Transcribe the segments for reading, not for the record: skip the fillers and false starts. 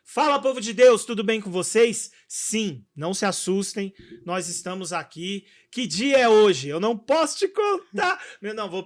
Fala, povo de Deus, tudo bem com vocês? Sim, não se assustem, nós estamos aqui. Que dia é hoje? Eu não posso te contar.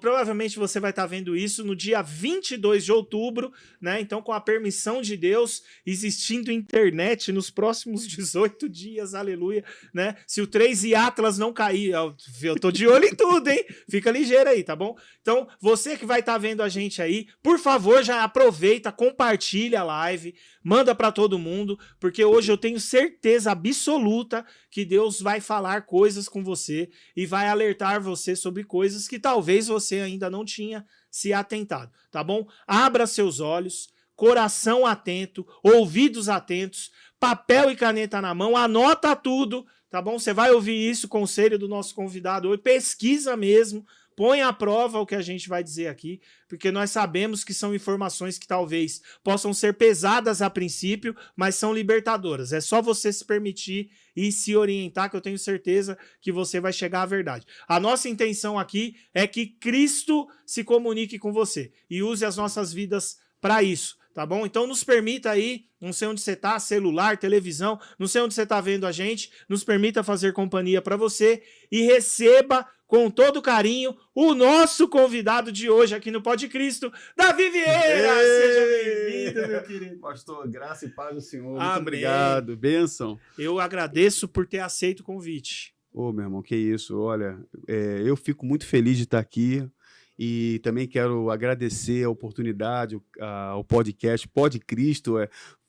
Provavelmente você vai estar vendo isso no dia 22 de outubro, né? Então, com a permissão de Deus, existindo internet nos próximos 18 dias, aleluia, né? Se o 3 e Atlas não cair, eu tô de olho em tudo, hein? Fica ligeiro aí, tá bom? Então, você que vai estar vendo a gente aí, por favor, já aproveita, compartilha a live, manda para todo mundo, porque hoje eu tenho certeza absoluta que Deus vai falar coisas com você e vai alertar você sobre coisas que talvez você ainda não tinha se atentado, tá bom? Abra seus olhos, coração atento, ouvidos atentos, papel e caneta na mão, anota tudo, tá bom? Você vai ouvir isso, conselho do nosso convidado hoje, pesquisa mesmo, põe à prova o que a gente vai dizer aqui, porque nós sabemos que são informações que talvez possam ser pesadas a princípio, mas são libertadoras. É só você se permitir e se orientar, que eu tenho certeza que você vai chegar à verdade. A nossa intenção aqui é que Cristo se comunique com você e use as nossas vidas para isso, tá bom? Então nos permita aí, não sei onde você tá, celular, televisão, não sei onde você tá vendo a gente, nos permita fazer companhia para você e receba com todo carinho o nosso convidado de hoje aqui no Pode Cristo, Davi Vieira. Seja bem-vindo, meu querido. Pastor, graça e paz do Senhor. Amém. Muito obrigado. Bênção. Eu agradeço por ter aceito o convite. Ô, meu irmão, que isso. Olha, eu fico muito feliz de estar aqui e também quero agradecer a oportunidade, ao podcast Pode Cristo.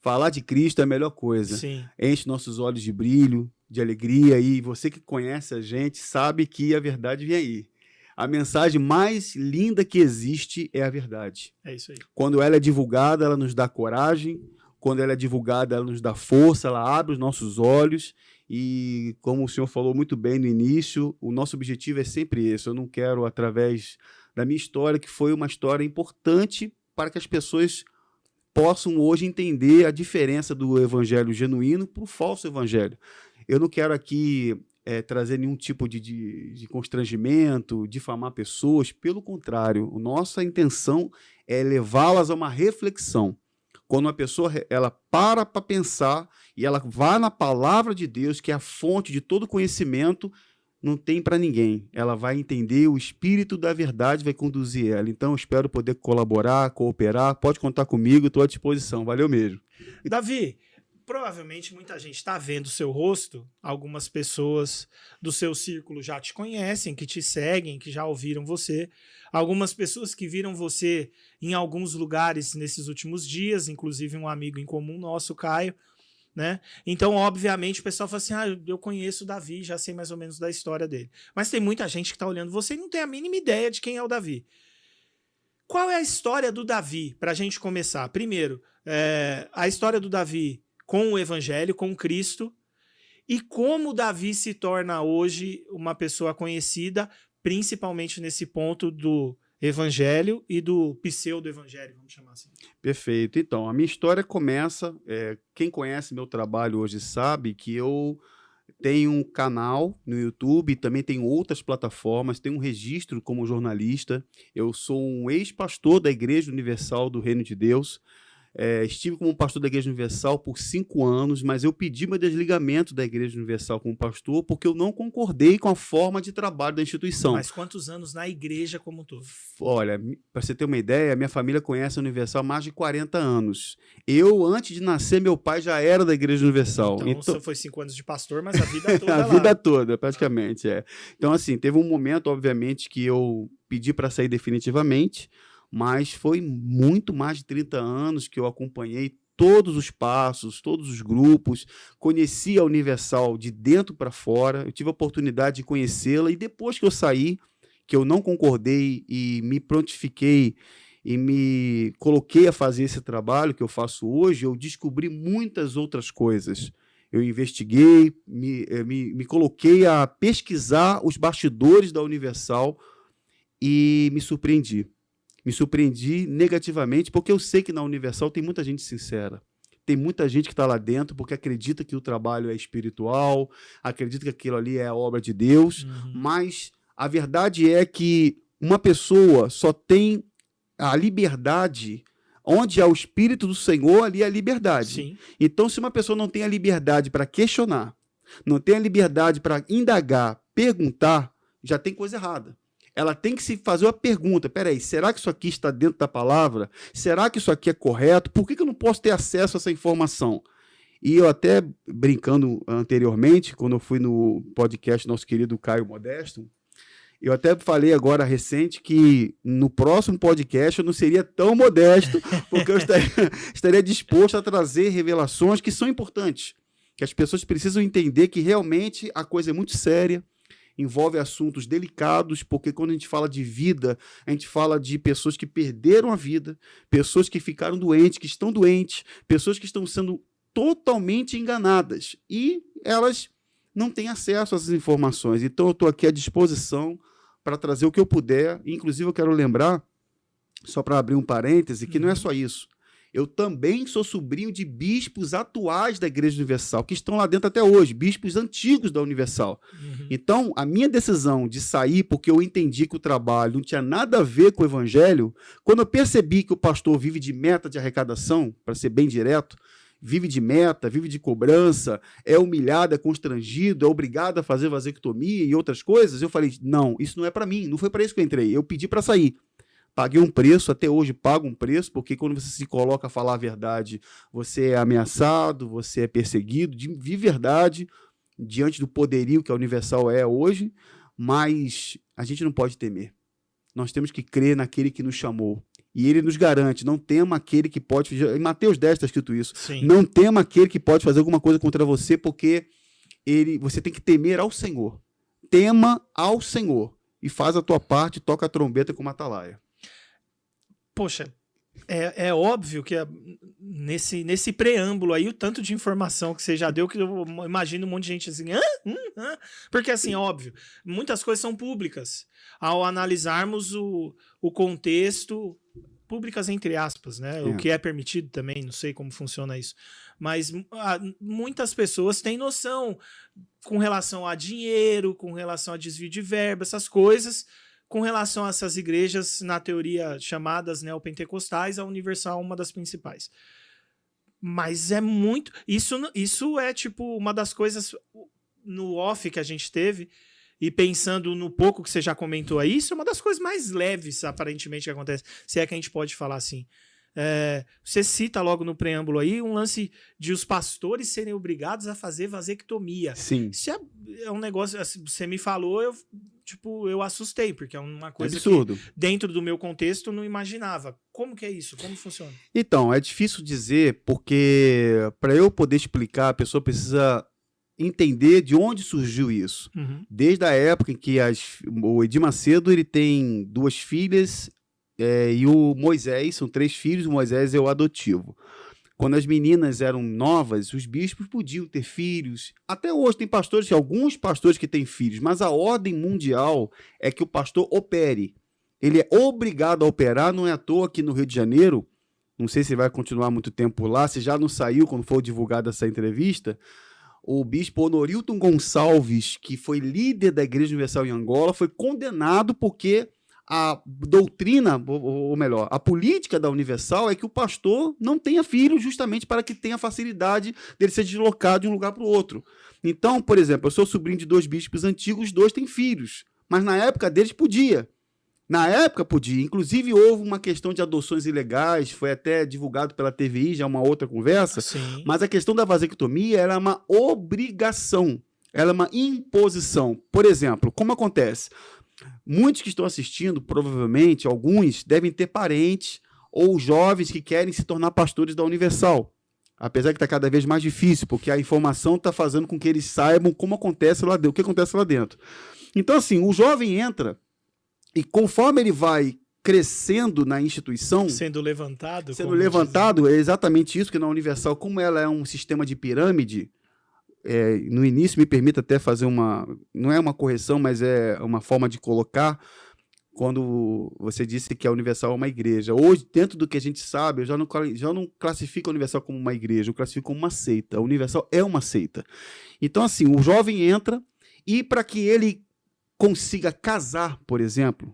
Falar de Cristo é a melhor coisa. Sim. Enche nossos olhos de brilho, de alegria, e você que conhece a gente sabe que a verdade vem aí. A mensagem mais linda que existe é a verdade. É isso aí. Quando ela é divulgada, ela nos dá coragem. Quando ela é divulgada, ela nos dá força, ela abre os nossos olhos. E como o senhor falou muito bem no início, o nosso objetivo é sempre esse. Eu não quero, através da minha história, que foi uma história importante para que as pessoas possam hoje entender a diferença do evangelho genuíno para o falso evangelho. Eu não quero aqui trazer nenhum tipo de constrangimento, difamar pessoas. Pelo contrário, nossa intenção é levá-las a uma reflexão. Quando uma pessoa ela para pensar e ela vai na palavra de Deus, que é a fonte de todo conhecimento, não tem para ninguém. Ela vai entender, o Espírito da verdade vai conduzir ela. Então, eu espero poder colaborar, cooperar. Pode contar comigo, estou à disposição. Valeu mesmo. Davi, provavelmente muita gente está vendo o seu rosto, algumas pessoas do seu círculo já te conhecem, que te seguem, que já ouviram você, algumas pessoas que viram você em alguns lugares nesses últimos dias, inclusive um amigo em comum nosso, Caio, né? Então, obviamente, o pessoal fala assim, eu conheço o Davi, já sei mais ou menos da história dele. Mas tem muita gente que está olhando você e não tem a mínima ideia de quem é o Davi. Qual é a história do Davi, para a gente começar? Primeiro, a história do Davi com o Evangelho, com Cristo, e como Davi se torna hoje uma pessoa conhecida, principalmente nesse ponto do Evangelho e do pseudo-evangelho, vamos chamar assim. Perfeito. Então, a minha história começa, quem conhece meu trabalho hoje sabe que eu tenho um canal no YouTube, também tenho outras plataformas, tenho um registro como jornalista, eu sou um ex-pastor da Igreja Universal do Reino de Deus. Estive como pastor da Igreja Universal por 5 anos, mas eu pedi meu desligamento da Igreja Universal como pastor porque eu não concordei com a forma de trabalho da instituição. Mas quantos anos na igreja como um todo? Olha, para você ter uma ideia, minha família conhece a Universal há mais de 40 anos. Eu, antes de nascer, meu pai já era da Igreja Universal. Então você foi 5 anos de pastor, mas a vida toda a vida toda, praticamente, Então, assim, teve um momento, obviamente, que eu pedi para sair definitivamente, mas foi muito mais de 30 anos que eu acompanhei todos os passos, todos os grupos, conheci a Universal de dentro para fora, eu tive a oportunidade de conhecê-la, e depois que eu saí, que eu não concordei e me prontifiquei e me coloquei a fazer esse trabalho que eu faço hoje, eu descobri muitas outras coisas. Eu investiguei, me coloquei a pesquisar os bastidores da Universal e me surpreendi. Me surpreendi negativamente, porque eu sei que na Universal tem muita gente sincera. Tem muita gente que está lá dentro porque acredita que o trabalho é espiritual, acredita que aquilo ali é a obra de Deus, mas a verdade é que uma pessoa só tem a liberdade Onde há o Espírito do Senhor, ali há liberdade. Sim. Então, se uma pessoa não tem a liberdade para questionar, não tem a liberdade para indagar, perguntar, já tem coisa errada. Ela tem que se fazer uma pergunta. Peraí, será que isso aqui está dentro da palavra? Será que isso aqui é correto? Por que eu não posso ter acesso a essa informação? E eu até, brincando anteriormente, quando eu fui no podcast nosso querido Caio Modesto, eu até falei agora recente que no próximo podcast eu não seria tão modesto, porque eu estaria disposto a trazer revelações que são importantes, que as pessoas precisam entender que realmente a coisa é muito séria, envolve assuntos delicados, porque quando a gente fala de vida, a gente fala de pessoas que perderam a vida, pessoas que ficaram doentes, que estão doentes, pessoas que estão sendo totalmente enganadas e elas não têm acesso a essas informações. Então eu estou aqui à disposição para trazer o que eu puder. Inclusive eu quero lembrar, só para abrir um parêntese, que não é só isso. Eu também sou sobrinho de bispos atuais da Igreja Universal, que estão lá dentro até hoje, bispos antigos da Universal. Então, a minha decisão de sair, porque eu entendi que o trabalho não tinha nada a ver com o Evangelho, quando eu percebi que o pastor vive de meta de arrecadação, para ser bem direto, vive de meta, vive de cobrança, é humilhado, é constrangido, é obrigado a fazer vasectomia e outras coisas, eu falei, não, isso não é para mim, não foi para isso que eu entrei, eu pedi para sair. Paguei um preço, até hoje pago um preço, porque quando você se coloca a falar a verdade, você é ameaçado, você é perseguido, de verdade, diante do poderio que a Universal é hoje, mas a gente não pode temer. Nós temos que crer naquele que nos chamou. E ele nos garante, não tema aquele que pode... Em Mateus 10 está escrito isso. Sim. Não tema aquele que pode fazer alguma coisa contra você, porque você tem que temer ao Senhor. Tema ao Senhor. E faz a tua parte, toca a trombeta como atalaia. Poxa, é óbvio que nesse preâmbulo aí, o tanto de informação que você já deu, que eu imagino um monte de gente assim, porque assim, óbvio, muitas coisas são públicas. Ao analisarmos o contexto, públicas entre aspas, né? O que é permitido também, não sei como funciona isso. Mas muitas pessoas têm noção com relação a dinheiro, com relação a desvio de verba, essas coisas. Com relação a essas igrejas, na teoria chamadas neopentecostais, a Universal é uma das principais. Mas é muito... Isso é tipo uma das coisas no off que a gente teve, e pensando no pouco que você já comentou aí, isso é uma das coisas mais leves, aparentemente, que acontece, se é que a gente pode falar assim. Você cita logo no preâmbulo aí um lance de os pastores serem obrigados a fazer vasectomia. Sim. Isso é um negócio, assim, você me falou, eu assustei, porque é uma coisa absurdo. Que dentro do meu contexto eu não imaginava. Como que é isso? Como funciona? Então, é difícil dizer, porque para eu poder explicar, a pessoa precisa entender de onde surgiu isso. Desde a época em que o Edir Macedo ele tem 2 filhas, e o Moisés, são 3 filhos, o Moisés é o adotivo. Quando as meninas eram novas, os bispos podiam ter filhos. Até hoje tem alguns pastores que têm filhos, mas a ordem mundial é que o pastor opere. Ele é obrigado a operar, não é à toa que no Rio de Janeiro, não sei se vai continuar muito tempo lá, se já não saiu quando for divulgada essa entrevista, o bispo Honorilton Gonçalves, que foi líder da Igreja Universal em Angola, foi condenado porque a doutrina, ou melhor, a política da Universal é que o pastor não tenha filho justamente para que tenha facilidade dele ser deslocado de um lugar para o outro. Então, por exemplo, eu sou sobrinho de 2 bispos antigos, 2 têm filhos, mas na época deles podia. Na época podia. Inclusive houve uma questão de adoções ilegais, foi até divulgado pela TVI, já é uma outra conversa. Sim. Mas a questão da vasectomia era uma obrigação, era uma imposição. Por exemplo, como acontece? Muitos que estão assistindo, provavelmente, alguns devem ter parentes ou jovens que querem se tornar pastores da Universal. Apesar que está cada vez mais difícil, porque a informação está fazendo com que eles saibam como acontece lá dentro, o que acontece lá dentro. Então, assim, o jovem entra e conforme ele vai crescendo na instituição... Sendo levantado, é exatamente isso, que na Universal, como ela é um sistema de pirâmide... no início, me permita até fazer não é uma correção, mas é uma forma de colocar, quando você disse que a Universal é uma igreja. Hoje, dentro do que a gente sabe, eu já não classifico a Universal como uma igreja, eu classifico como uma seita. A Universal é uma seita. Então, assim, o jovem entra e para que ele consiga casar, por exemplo,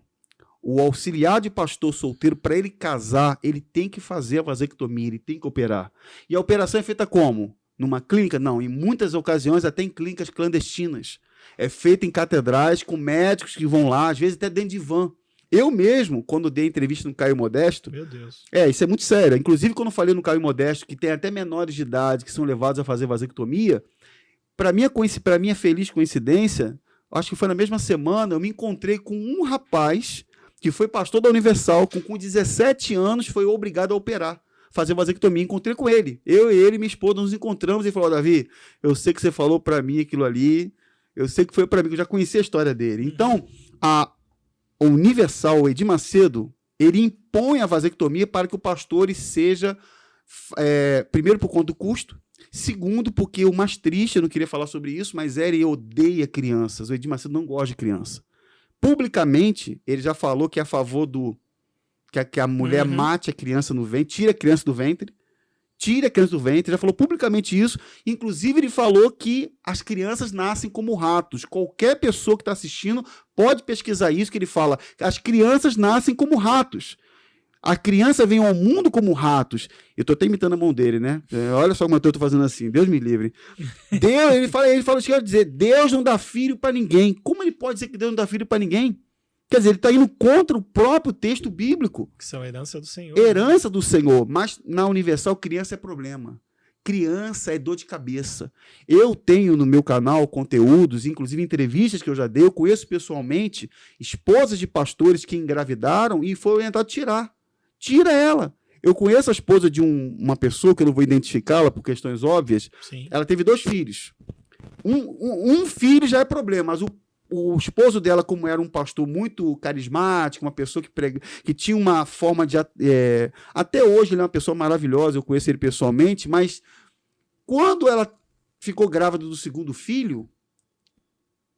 o auxiliar de pastor solteiro, para ele casar, ele tem que fazer a vasectomia, ele tem que operar. E a operação é feita como? Numa clínica? Não, em muitas ocasiões até em clínicas clandestinas. É feita em catedrais, com médicos que vão lá, às vezes até dentro de van. Eu mesmo, quando dei entrevista no Caio Modesto... Meu Deus. Isso é muito sério. Inclusive, quando eu falei no Caio Modesto, que tem até menores de idade que são levados a fazer vasectomia, para minha feliz coincidência, acho que foi na mesma semana, eu me encontrei com um rapaz que foi pastor da Universal, com 17 anos, foi obrigado a operar, fazer vasectomia. Encontrei com ele. Eu e ele, minha esposa, nos encontramos e falou: Davi, eu sei que você falou para mim aquilo ali, eu sei que foi para mim, que eu já conhecia a história dele. Então, a Universal, o Edir Macedo, ele impõe a vasectomia para que o pastor seja, primeiro, por conta do custo, segundo, porque o mais triste, eu não queria falar sobre isso, mas ele odeia crianças. O Edir Macedo não gosta de criança. Publicamente, ele já falou que é a favor que a mulher mate a criança no ventre, tira a criança do ventre, já falou publicamente isso. Inclusive, ele falou que as crianças nascem como ratos. Qualquer pessoa que está assistindo pode pesquisar isso, que ele fala que as crianças nascem como ratos. A criança vem ao mundo como ratos. Eu estou até imitando a mão dele, né? Olha só como eu estou fazendo assim. Deus me livre. Ele fala, quer dizer, Deus não dá filho para ninguém. Como ele pode dizer que Deus não dá filho para ninguém? Quer dizer, ele está indo contra o próprio texto bíblico. Que são herança do Senhor. Herança do Senhor. Mas na Universal, criança é problema. Criança é dor de cabeça. Eu tenho no meu canal conteúdos, inclusive entrevistas que eu já dei. Eu conheço pessoalmente esposas de pastores que engravidaram e foi orientado a tirar. Tira ela. Eu conheço a esposa de uma pessoa, que eu não vou identificá-la por questões óbvias. Sim. Ela teve 2 filhos. Um filho já é problema, mas o esposo dela, como era um pastor muito carismático, uma pessoa que tinha uma forma de... até hoje ele é uma pessoa maravilhosa, eu conheço ele pessoalmente, mas quando ela ficou grávida do 2º filho,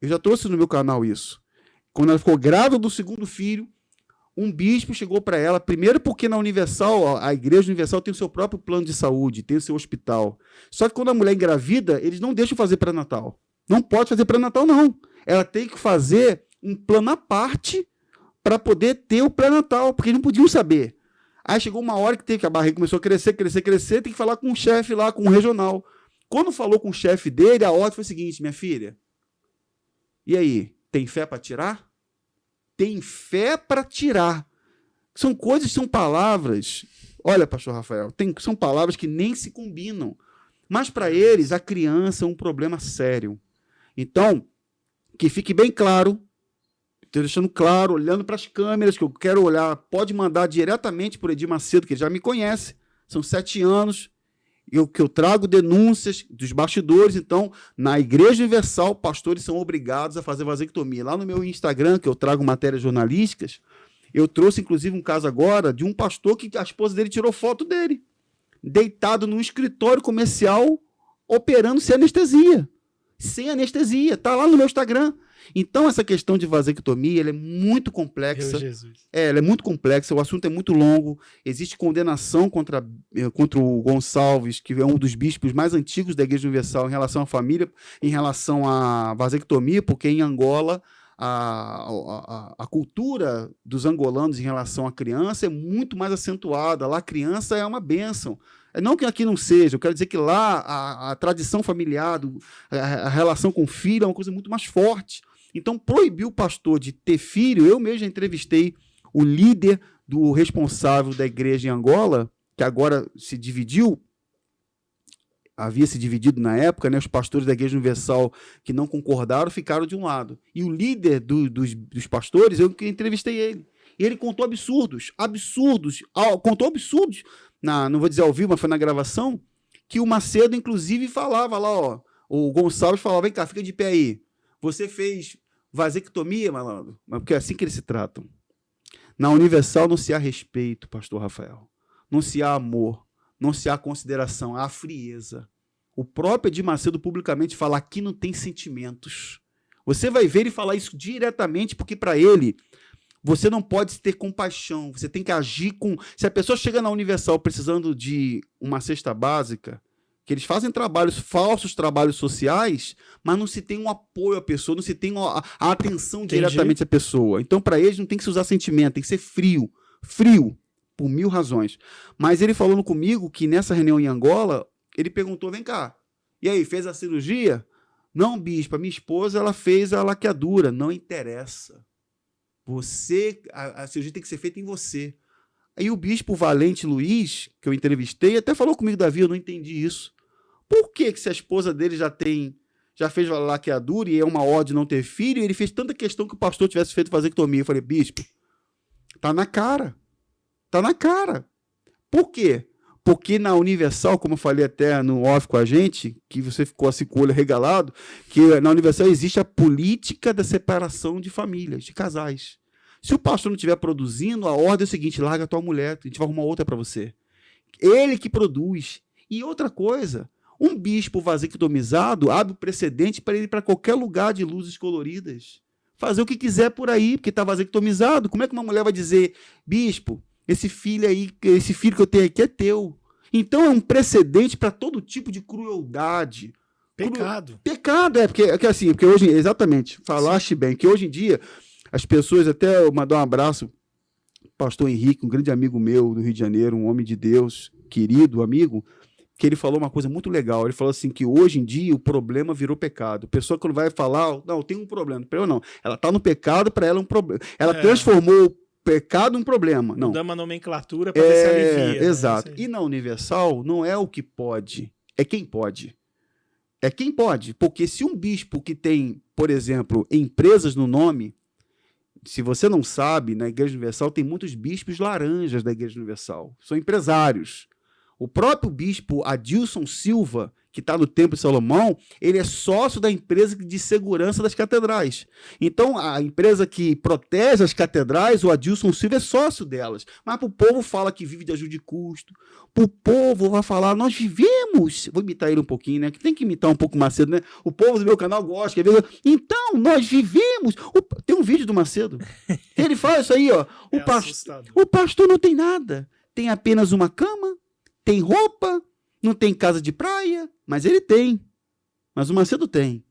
eu já trouxe no meu canal isso. Quando ela ficou grávida do 2º filho, um bispo chegou para ela, primeiro porque na Universal, a Igreja Universal tem o seu próprio plano de saúde, tem o seu hospital. Só que quando a mulher engravida, eles não deixam fazer pré-natal. Não pode fazer pré-natal, não. Ela tem que fazer um plano à parte para poder ter o pré-natal, porque eles não podiam saber. Aí chegou uma hora que a barriga começou a crescer, tem que falar com o chefe lá, com o regional. Quando falou com o chefe dele, a ordem foi a seguinte: minha filha, e aí, tem fé para tirar? Tem fé para tirar. São coisas, são palavras. Olha, pastor Rafael, são palavras que nem se combinam. Mas para eles, a criança é um problema sério. Então, que fique bem claro, estou deixando claro, olhando para as câmeras, que eu quero olhar, pode mandar diretamente por Edir Macedo, que ele já me conhece. São 7 anos que eu trago denúncias dos bastidores. Então, na Igreja Universal, pastores são obrigados a fazer vasectomia. Lá no meu Instagram, que eu trago matérias jornalísticas, eu trouxe, inclusive, um caso agora de um pastor que a esposa dele tirou foto dele, deitado num escritório comercial, operando sem anestesia. Sem anestesia. Está lá no meu Instagram. Então, essa questão de vasectomia ela é muito complexa. Meu Jesus. Ela é muito complexa, o assunto é muito longo. Existe condenação contra o Gonçalves, que é um dos bispos mais antigos da Igreja Universal, em relação à família, em relação à vasectomia, porque em Angola a cultura dos angolanos em relação à criança é muito mais acentuada. Lá a criança é uma bênção. Não que aqui não seja, eu quero dizer que lá a tradição familiar, a relação com o filho é uma coisa muito mais forte. Então, proibir o pastor de ter filho, eu mesmo já entrevistei o líder do responsável da igreja em Angola, que agora se dividiu, havia se dividido na época, né, os pastores da Igreja Universal que não concordaram ficaram de um lado. E o líder dos pastores, eu entrevistei ele. E ele contou absurdos, não vou dizer ao vivo, mas foi na gravação, que o Macedo, inclusive, falava lá, ó, o Gonçalves falava: vem cá, fica de pé aí. Você fez vasectomia, malandro? Mas porque é assim que eles se tratam. Na Universal não se há respeito, pastor Rafael. Não se há amor. Não se há consideração. Há frieza. O próprio Edir Macedo publicamente fala: aqui não tem sentimentos. Você vai ver ele falar isso diretamente, porque para ele, você não pode ter compaixão. Você tem que agir com... Se a pessoa chega na Universal precisando de uma cesta básica, que eles fazem falsos trabalhos sociais, mas não se tem um apoio à pessoa, não se tem a atenção diretamente à pessoa. Então, para eles, não tem que se usar sentimento, tem que ser frio. Frio, por 1000 razões. Mas ele falando comigo que nessa reunião em Angola, ele perguntou, vem cá, e aí, fez a cirurgia? Não, bispo, a minha esposa ela fez a laqueadura. Não interessa. A cirurgia tem que ser feita em você. Aí o bispo Valente Luiz, que eu entrevistei, até falou comigo, Davi, eu não entendi isso. Por que se a esposa dele já fez a laqueadura e é uma ordem não ter filho, e ele fez tanta questão que o pastor tivesse feito vasectomia? Eu falei, bispo, tá na cara. Tá na cara. Por quê? Porque na Universal, como eu falei até no off com a gente, que você ficou assim com o olho regalado, que na Universal existe a política da separação de famílias, de casais. Se o pastor não estiver produzindo, a ordem é o seguinte, larga a tua mulher, a gente vai arrumar outra para você. Ele que produz. E outra coisa, um bispo vasectomizado abre o precedente para ele ir para qualquer lugar de luzes coloridas. Fazer o que quiser por aí, porque está vasectomizado. Como é que uma mulher vai dizer, bispo, esse filho que eu tenho aqui é teu. Então é um precedente para todo tipo de crueldade. Pecado. Pecado, porque hoje, exatamente, falaste bem, que hoje em dia as pessoas, até eu mandar um abraço, pastor Henrique, um grande amigo meu do Rio de Janeiro, um homem de Deus, querido amigo, que ele falou uma coisa muito legal. Ele falou assim que hoje em dia o problema virou pecado. A pessoa quando vai falar, não, tem um problema. Para eu não. Ela está no pecado, para ela é um problema. Ela transformou pecado um problema. Não. Dá uma nomenclatura para ver se alivia. Exato. Né? E na Universal não é o que pode, é quem pode. É quem pode. Porque se um bispo que tem, por exemplo, empresas no nome, se você não sabe, na Igreja Universal tem muitos bispos laranjas da Igreja Universal. São empresários. O próprio bispo Adilson Silva, que está no Templo de Salomão, ele é sócio da empresa de segurança das catedrais. Então, a empresa que protege as catedrais, o Adilson Silva é sócio delas. Mas para o povo fala que vive de ajuda de custo. Para o povo vai falar, nós vivemos... Vou imitar ele um pouquinho, né? Que tem que imitar um pouco Macedo, né? O povo do meu canal gosta. Quer ver? Então, nós vivemos... Tem um vídeo do Macedo. Ele fala isso aí, ó. O pastor não tem nada. Tem apenas uma cama, tem roupa, não tem casa de praia, mas ele tem. Mas o Macedo tem.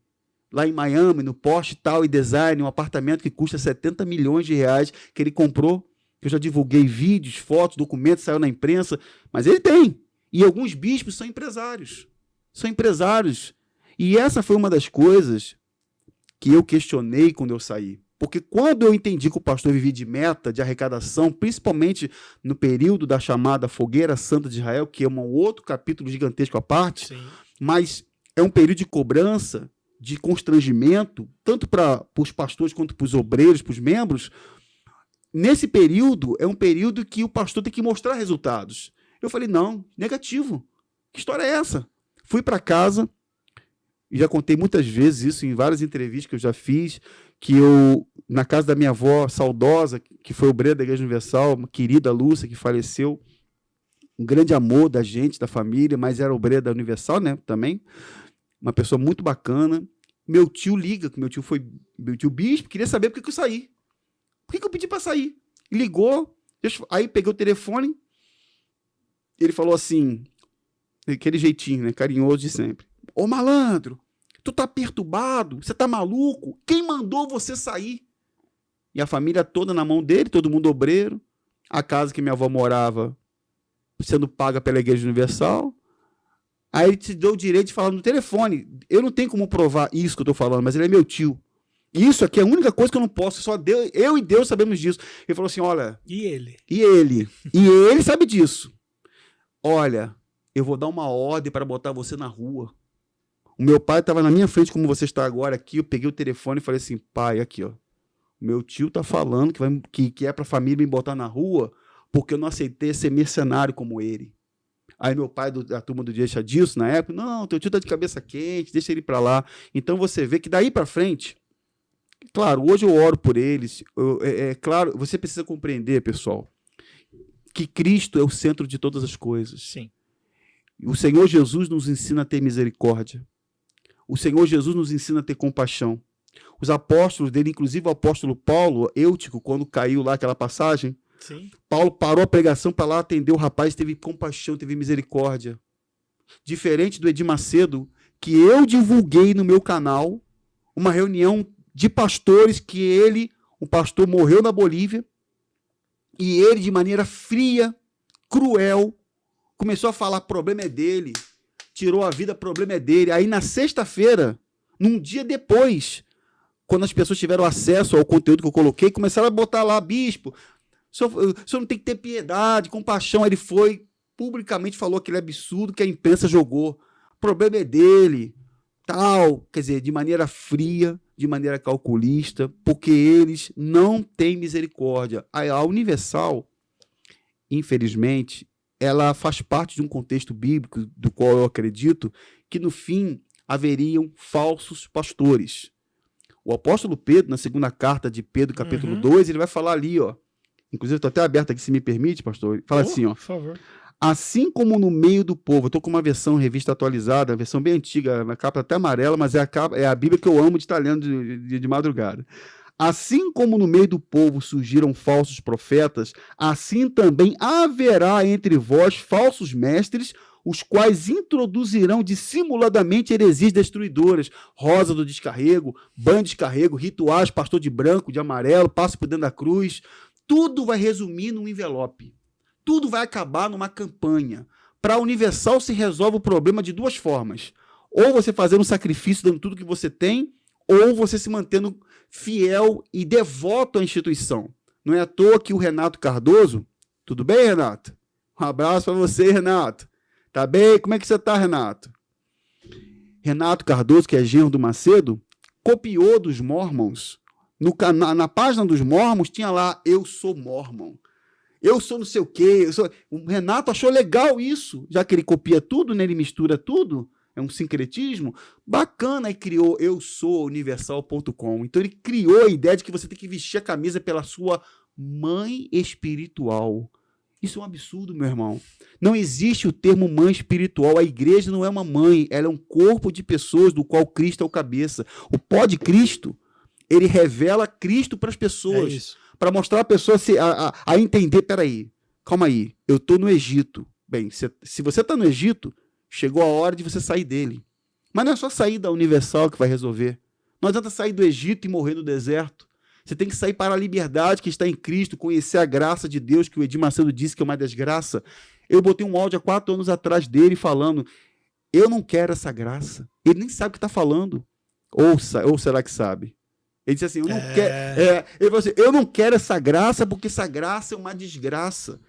Lá em Miami, no Porsche Tal e Design, um apartamento que custa 70 milhões de reais, que ele comprou. Eu já divulguei vídeos, fotos, documentos, saiu na imprensa, mas ele tem. E alguns bispos são empresários. São empresários. E essa foi uma das coisas que eu questionei quando eu saí. Porque quando eu entendi que o pastor vivia de meta, de arrecadação, principalmente no período da chamada Fogueira Santa de Israel, que é um outro capítulo gigantesco à parte, sim, mas é um período de cobrança, de constrangimento, tanto para os pastores quanto para os obreiros, para os membros. Nesse período, é um período que o pastor tem que mostrar resultados. Eu falei, não, negativo. Que história é essa? Fui para casa, e já contei muitas vezes isso em várias entrevistas que eu já fiz, que eu, na casa da minha avó saudosa, que foi obreira da Igreja Universal, uma querida Lúcia, que faleceu, um grande amor da gente, da família, mas era obreira da Universal, né, também, uma pessoa muito bacana. Meu tio liga, meu tio bispo, queria saber por que eu saí. Por que eu pedi para sair? Ligou, aí peguei o telefone, ele falou assim, aquele jeitinho, né, carinhoso de sempre. Ô malandro, tu tá perturbado? Você tá maluco? Quem mandou você sair? E a família toda na mão dele, todo mundo obreiro. A casa que minha avó morava sendo paga pela Igreja Universal. Aí ele te deu o direito de falar no telefone. Eu não tenho como provar isso que eu tô falando, mas ele é meu tio. Isso aqui é a única coisa que eu não posso. Só Deus, eu e Deus sabemos disso. Ele falou assim, olha... E ele? E ele sabe disso. Olha, eu vou dar uma ordem para botar você na rua. O meu pai estava na minha frente, como você está agora aqui. Eu peguei o telefone e falei assim, pai, aqui, ó. Meu tio tá falando que é para a família me botar na rua porque eu não aceitei ser mercenário como ele. Aí meu pai, da turma do Deixa Disso, na época, não, teu tio tá de cabeça quente, deixa ele para lá. Então você vê que daí para frente, claro, hoje eu oro por eles. Claro, você precisa compreender, pessoal, que Cristo é o centro de todas as coisas. Sim. O Senhor Jesus nos ensina a ter misericórdia. O Senhor Jesus nos ensina a ter compaixão. Os apóstolos dele, inclusive o apóstolo Paulo, Eutico, quando caiu lá aquela passagem, sim, Paulo parou a pregação para lá atender o rapaz, teve compaixão, teve misericórdia. diferente do Edir Macedo, que eu divulguei no meu canal, uma reunião de pastores que o pastor morreu na Bolívia, e ele, de maneira fria, cruel, começou a falar, problema é dele, tirou a vida, problema é dele. Aí na sexta-feira, num dia depois, quando as pessoas tiveram acesso ao conteúdo que eu coloquei, começaram a botar lá, bispo, o senhor não tem que ter piedade, compaixão. Aí ele foi, publicamente falou aquele absurdo que a imprensa jogou. O problema é dele, tal, quer dizer, de maneira fria, de maneira calculista, porque eles não têm misericórdia. A Universal, infelizmente, ela faz parte de um contexto bíblico do qual eu acredito que, no fim, haveriam falsos pastores. O apóstolo Pedro, na segunda carta de Pedro, capítulo 2, ele vai falar ali, ó. Inclusive, estou até aberto aqui, se me permite, pastor. Fala assim, ó. Por favor. Assim como no meio do povo, eu estou com uma versão revista atualizada, uma versão bem antiga, uma capa até amarela, mas é a Bíblia que eu amo de estar lendo de madrugada. Assim como no meio do povo surgiram falsos profetas, assim também haverá entre vós falsos mestres, os quais introduzirão dissimuladamente heresias destruidoras, rosa do descarrego, banho de descarrego, rituais, pastor de branco, de amarelo, passo por dentro da cruz. Tudo vai resumir num envelope. Tudo vai acabar numa campanha. Para a Universal se resolve o problema de duas formas. Ou você fazer um sacrifício dando tudo que você tem, ou você se mantendo fiel e devoto à instituição. Não é à toa que o Renato Cardoso... Tudo bem, Renato? Um abraço para você, Renato. Tá bem? Como é que você tá, Renato? Renato Cardoso, que é genro do Macedo, copiou dos Mormons. Na página dos Mormons tinha lá, eu sou Mormon. Eu sou não sei o quê. O Renato achou legal isso, já que ele copia tudo, né? Ele mistura tudo. É um sincretismo. Bacana, e criou eu sou universal.com. Então ele criou a ideia de que você tem que vestir a camisa pela sua mãe espiritual. Isso é um absurdo, meu irmão. Não existe o termo mãe espiritual. A igreja não é uma mãe, ela é um corpo de pessoas do qual Cristo é o cabeça. O pó de Cristo, ele revela Cristo para as pessoas. Para mostrar a pessoa a entender, peraí, calma aí, eu estou no Egito. Bem, se você está no Egito, chegou a hora de você sair dele. Mas não é só sair da Universal que vai resolver. Não adianta sair do Egito e morrer no deserto. Você tem que sair para a liberdade que está em Cristo, conhecer a graça de Deus, que o Edir Macedo disse que é uma desgraça. Eu botei um áudio há 4 anos atrás dele falando, eu não quero essa graça. Ele nem sabe o que está falando. Ou será que sabe? Ele disse assim, ele falou assim, eu não quero essa graça porque essa graça é uma desgraça.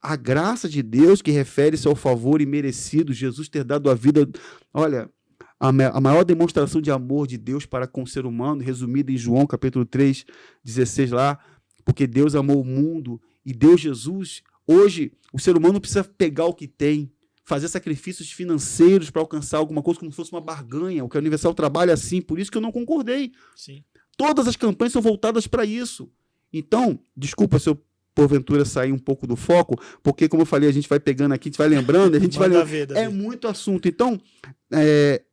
A graça de Deus que refere-se ao favor imerecido, Jesus ter dado a vida... Olha, a maior demonstração de amor de Deus para com o ser humano, resumida em João capítulo 3, 16 lá, porque Deus amou o mundo e deu Jesus. Hoje, o ser humano precisa pegar o que tem, fazer sacrifícios financeiros para alcançar alguma coisa como se fosse uma barganha. O que a Universal trabalha assim, por isso que eu não concordei. Sim. Todas as campanhas são voltadas para isso. Então, desculpa se eu porventura sair um pouco do foco, porque, como eu falei, a gente vai pegando aqui, a gente vai lembrando, a gente vai lembrando. É muito assunto. Então,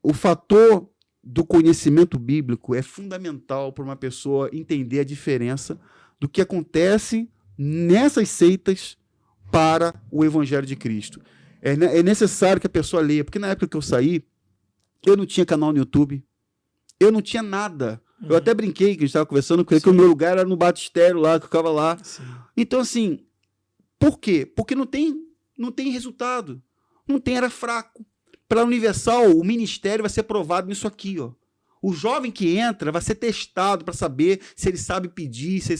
o fator do conhecimento bíblico é fundamental para uma pessoa entender a diferença do que acontece nessas seitas para o Evangelho de Cristo. É necessário que a pessoa leia, porque na época que eu saí, eu não tinha canal no YouTube, eu não tinha nada. Eu até brinquei que a gente estava conversando com ele, que o meu lugar era no batistério lá, que eu ficava lá. Sim. Então, assim, por quê? Porque não tem resultado. Não tem, era fraco. Para a Universal, o ministério vai ser provado nisso aqui, ó. O jovem que entra vai ser testado para saber se ele sabe pedir, se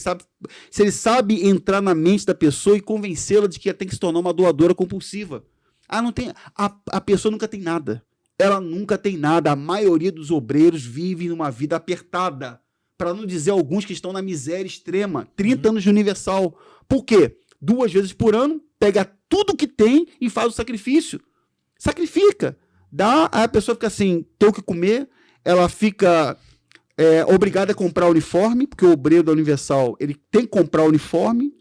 ele sabe entrar na mente da pessoa e convencê-la de que ela tem que se tornar uma doadora compulsiva. Não tem. A pessoa nunca tem nada. Ela nunca tem nada. A maioria dos obreiros vive numa vida apertada. Para não dizer alguns que estão na miséria extrema. 30 anos de Universal. Por quê? 2 vezes por ano, pega tudo que tem e faz o sacrifício. Sacrifica. Aí a pessoa fica assim, tem o que comer, ela fica obrigada a comprar uniforme, porque o obreiro da Universal ele tem que comprar o uniforme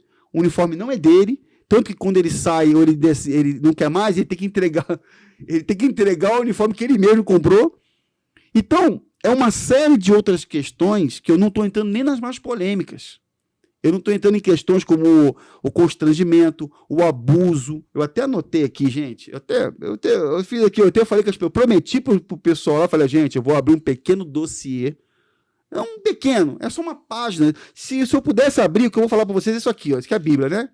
não é dele, tanto que quando ele sai ou ele não quer mais, ele tem que entregar o uniforme que ele mesmo comprou. Então, é uma série de outras questões que eu não estou entrando nem nas mais polêmicas. Eu não estou entrando em questões como o constrangimento, o abuso. Eu até anotei aqui, gente. Eu fiz aqui, eu falei que eu prometi para o pessoal lá, falei, gente, eu vou abrir um pequeno dossiê. É um pequeno, é só uma página. Se eu pudesse abrir, o que eu vou falar para vocês é isso aqui, ó. Isso aqui é a Bíblia, né?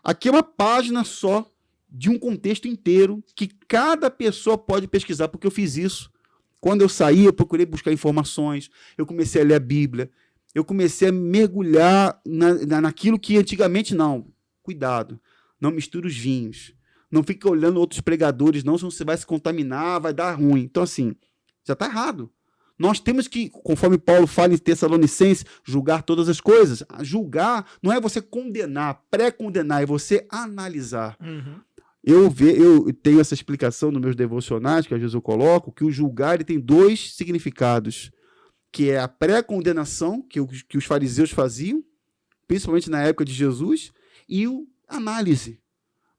Aqui é uma página só de um contexto inteiro que cada pessoa pode pesquisar, porque eu fiz isso. Quando eu saí, eu procurei buscar informações, eu comecei a ler a Bíblia, eu comecei a mergulhar naquilo que antigamente não. Cuidado, não misture os vinhos. Não fica olhando outros pregadores, não, senão você vai se contaminar, vai dar ruim. Então, assim, já está errado. Nós temos que, conforme Paulo fala em Tessalonicenses, julgar todas as coisas. Julgar não é você condenar, pré-condenar, é você analisar. Uhum. Eu tenho essa explicação nos meus devocionais, que às vezes eu coloco, que o julgar ele tem dois significados, que é a pré-condenação, que os fariseus faziam, principalmente na época de Jesus, e o análise.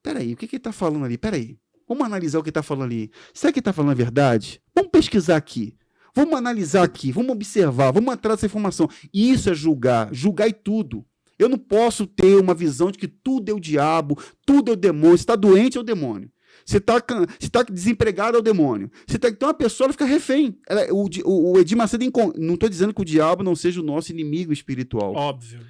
Peraí, o que ele está falando ali? Peraí, vamos analisar o que ele está falando ali. Será que ele está falando a verdade? Vamos pesquisar aqui. Vamos analisar aqui, vamos observar, vamos atrás dessa informação. Isso é julgar e tudo. Eu não posso ter uma visão de que tudo é o diabo, tudo é o demônio. Se está doente, é o demônio. Se está desempregado, é o demônio. Então a pessoa fica refém. O Edir Macedo, não estou dizendo que o diabo não seja o nosso inimigo espiritual. Óbvio.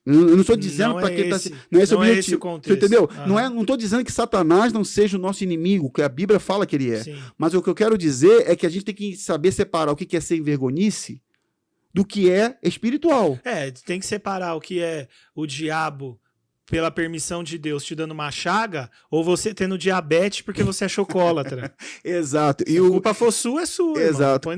Eu não estou dizendo para quem está. Não é esse o objetivo. Esse o contexto. Você entendeu? Não estou dizendo que Satanás não seja o nosso inimigo, que a Bíblia fala que ele é. Sim. Mas o que eu quero dizer é que a gente tem que saber separar o que é sem vergonhice do que é espiritual. Tem que separar o que é o diabo pela permissão de Deus te dando uma chaga, ou você tendo diabetes porque você é chocolatra. Exato. Se a culpa for sua, é sua. Exato.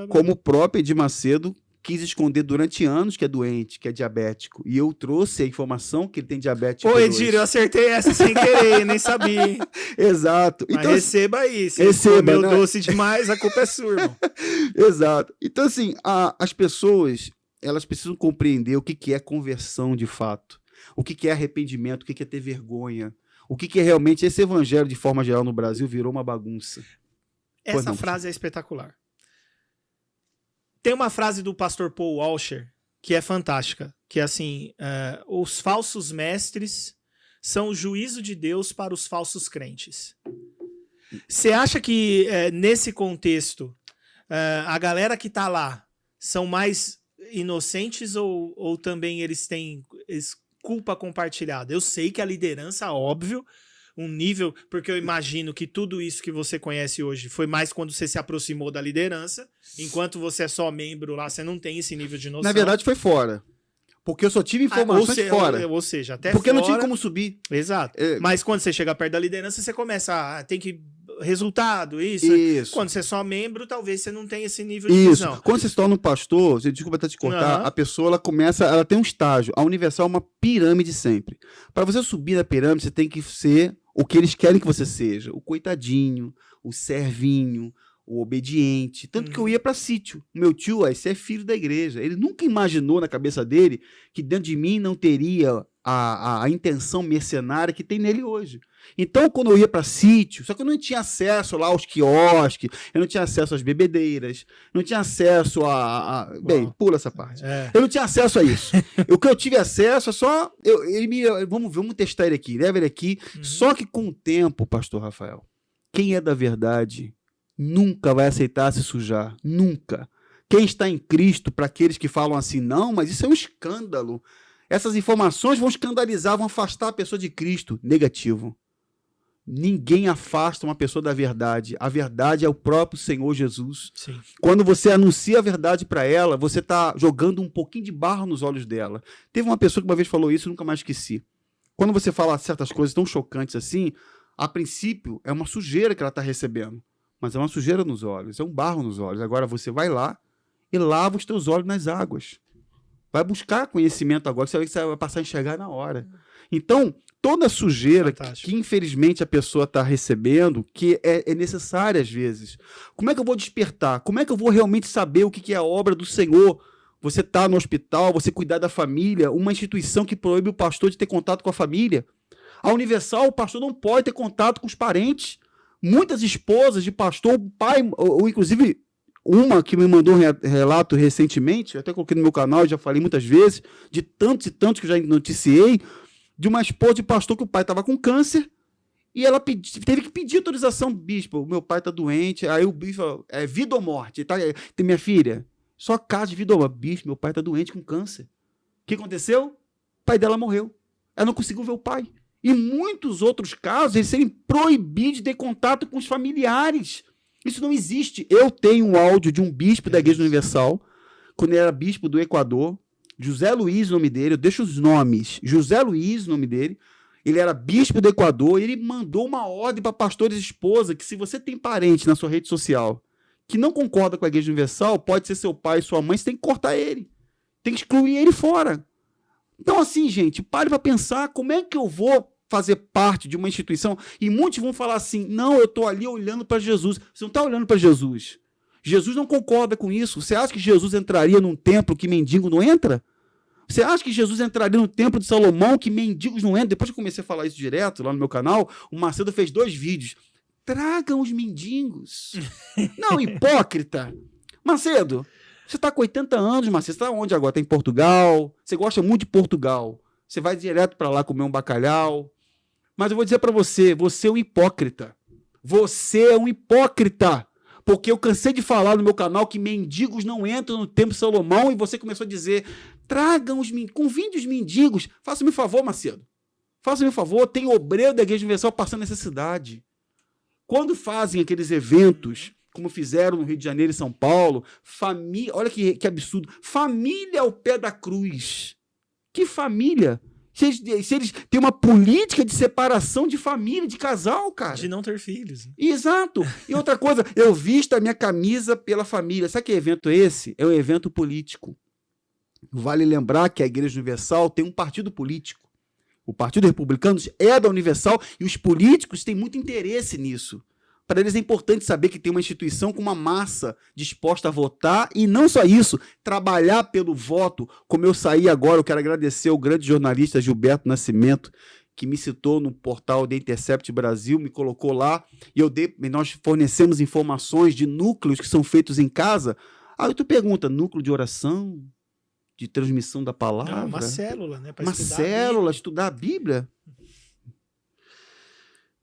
Como o próprio Edir Macedo quis esconder durante anos que é doente, que é diabético. E eu trouxe a informação que ele tem diabetes. Ô, Edir, eu acertei essa sem querer, nem sabia. Hein? Exato. Mas então, receba aí. Se receba, comeu doce demais, a culpa é sua, irmão. Exato. Então, assim, as pessoas, elas precisam compreender o que é conversão de fato. O que é arrependimento, o que é ter vergonha. O que é realmente esse evangelho, de forma geral, no Brasil, virou uma bagunça. Essa frase é espetacular. Tem uma frase do pastor Paul Washer que é fantástica, que é assim, os falsos mestres são o juízo de Deus para os falsos crentes. Você acha que nesse contexto a galera que tá lá são mais inocentes ou também eles têm culpa compartilhada? Eu sei que a liderança, óbvio, um nível, porque eu imagino que tudo isso que você conhece hoje foi mais quando você se aproximou da liderança, enquanto você é só membro lá, você não tem esse nível de noção. Na verdade foi fora, porque eu só tive informações fora. Ou seja, até porque fora... não tinha como subir. Exato. Mas quando você chega perto da liderança, você começa tem que... resultado, isso. Quando você é só membro, talvez você não tenha esse nível de visão. Quando você se torna um pastor, desculpa até te cortar, a pessoa ela tem um estágio. A Universal é uma pirâmide sempre. Para você subir na pirâmide, você tem que ser o que eles querem que você seja. O coitadinho, o servinho, o obediente. Tanto que eu ia para sítio. O meu tio, esse é filho da igreja. Ele nunca imaginou na cabeça dele que dentro de mim não teria a intenção mercenária que tem nele hoje. Então, quando eu ia para sítio, só que eu não tinha acesso lá aos quiosques, eu não tinha acesso às bebedeiras, não tinha acesso Bem, pula essa parte. Eu não tinha acesso a isso. O que eu tive acesso é só... Vamos testar ele aqui, leva ele aqui. Só que com o tempo, pastor Rafael, quem é da verdade nunca vai aceitar se sujar. Nunca. Quem está em Cristo, para aqueles que falam assim, não, mas isso é um escândalo. Essas informações vão escandalizar, vão afastar a pessoa de Cristo. Negativo. Ninguém afasta uma pessoa da verdade. A verdade é o próprio Senhor Jesus. Sim. Quando você anuncia a verdade para ela, você está jogando um pouquinho de barro nos olhos dela. Teve uma pessoa que uma vez falou isso, nunca mais esqueci. Quando você fala certas coisas tão chocantes assim, a princípio é uma sujeira que ela está recebendo. Mas é uma sujeira nos olhos, é um barro nos olhos. Agora você vai lá e lava os teus olhos nas águas. Vai buscar conhecimento agora, que você vai passar a enxergar na hora. Então, toda a sujeira que infelizmente a pessoa está recebendo, que é necessária às vezes. Como é que eu vou despertar? Como é que eu vou realmente saber o que é a obra do Senhor? Você está no hospital, você cuidar da família, uma instituição que proíbe o pastor de ter contato com a família. A Universal, o pastor não pode ter contato com os parentes. Muitas esposas de pastor, o pai, ou inclusive Uma que me mandou um relato recentemente, eu até coloquei no meu canal, já falei muitas vezes, de tantos e tantos que eu já noticiei, de uma esposa de pastor que o pai estava com câncer, e ela teve que pedir autorização, bispo, meu pai está doente, aí o bispo falou, é vida ou morte, tá? Tem minha filha, só caso de vida ou morte, bispo, meu pai está doente com câncer. O que aconteceu? O pai dela morreu. Ela não conseguiu ver o pai. E muitos outros casos, eles serem proibidos de ter contato com os familiares. Isso não existe. Eu tenho um áudio de um bispo da Igreja Universal, quando ele era bispo do Equador, José Luiz, o nome dele, eu deixo os nomes, José Luiz, o nome dele, ele era bispo do Equador, e ele mandou uma ordem para pastores e esposa, que se você tem parente na sua rede social que não concorda com a Igreja Universal, pode ser seu pai, sua mãe, você tem que cortar ele, tem que excluir ele fora. Então assim, gente, pare para pensar, como é que eu vou fazer parte de uma instituição? E muitos vão falar assim, não, eu estou ali olhando para Jesus. Você não está olhando para Jesus. Jesus não concorda com isso. Você acha que Jesus entraria num templo que mendigo não entra? Você acha que Jesus entraria no templo de Salomão que mendigos não entram? Depois que eu comecei a falar isso direto lá no meu canal, o Macedo fez 2 vídeos. Tragam os mendigos. Não, hipócrita. Macedo, você está com 80 anos, Macedo. Você está onde agora? Está em Portugal. Você gosta muito de Portugal. Você vai direto para lá comer um bacalhau. Mas eu vou dizer para você, você é um hipócrita. Você é um hipócrita. Porque eu cansei de falar no meu canal que mendigos não entram no templo de Salomão e você começou a dizer, tragam os mendigos, convide os mendigos. Faça-me um favor, Macedo. Faça-me um favor, tem obreiro da Igreja Universal passando necessidade. Quando fazem aqueles eventos, como fizeram no Rio de Janeiro e São Paulo, família, olha que absurdo, família ao pé da cruz. Que família? Se eles têm uma política de separação de família, de casal, cara. De não ter filhos. Exato. E outra coisa, eu visto a minha camisa pela família. Sabe que evento é esse? É um evento político. Vale lembrar que a Igreja Universal tem um partido político. O Partido Republicano é da Universal e os políticos têm muito interesse nisso. Para eles é importante saber que tem uma instituição com uma massa disposta a votar e não só isso, trabalhar pelo voto. Como eu saí agora, eu quero agradecer ao grande jornalista Gilberto Nascimento, que me citou no portal The Intercept Brasil, me colocou lá e nós fornecemos informações de núcleos que são feitos em casa. Aí tu pergunta, núcleo de oração, de transmissão da palavra? Uma célula, né? Uma célula, estudar a Bíblia?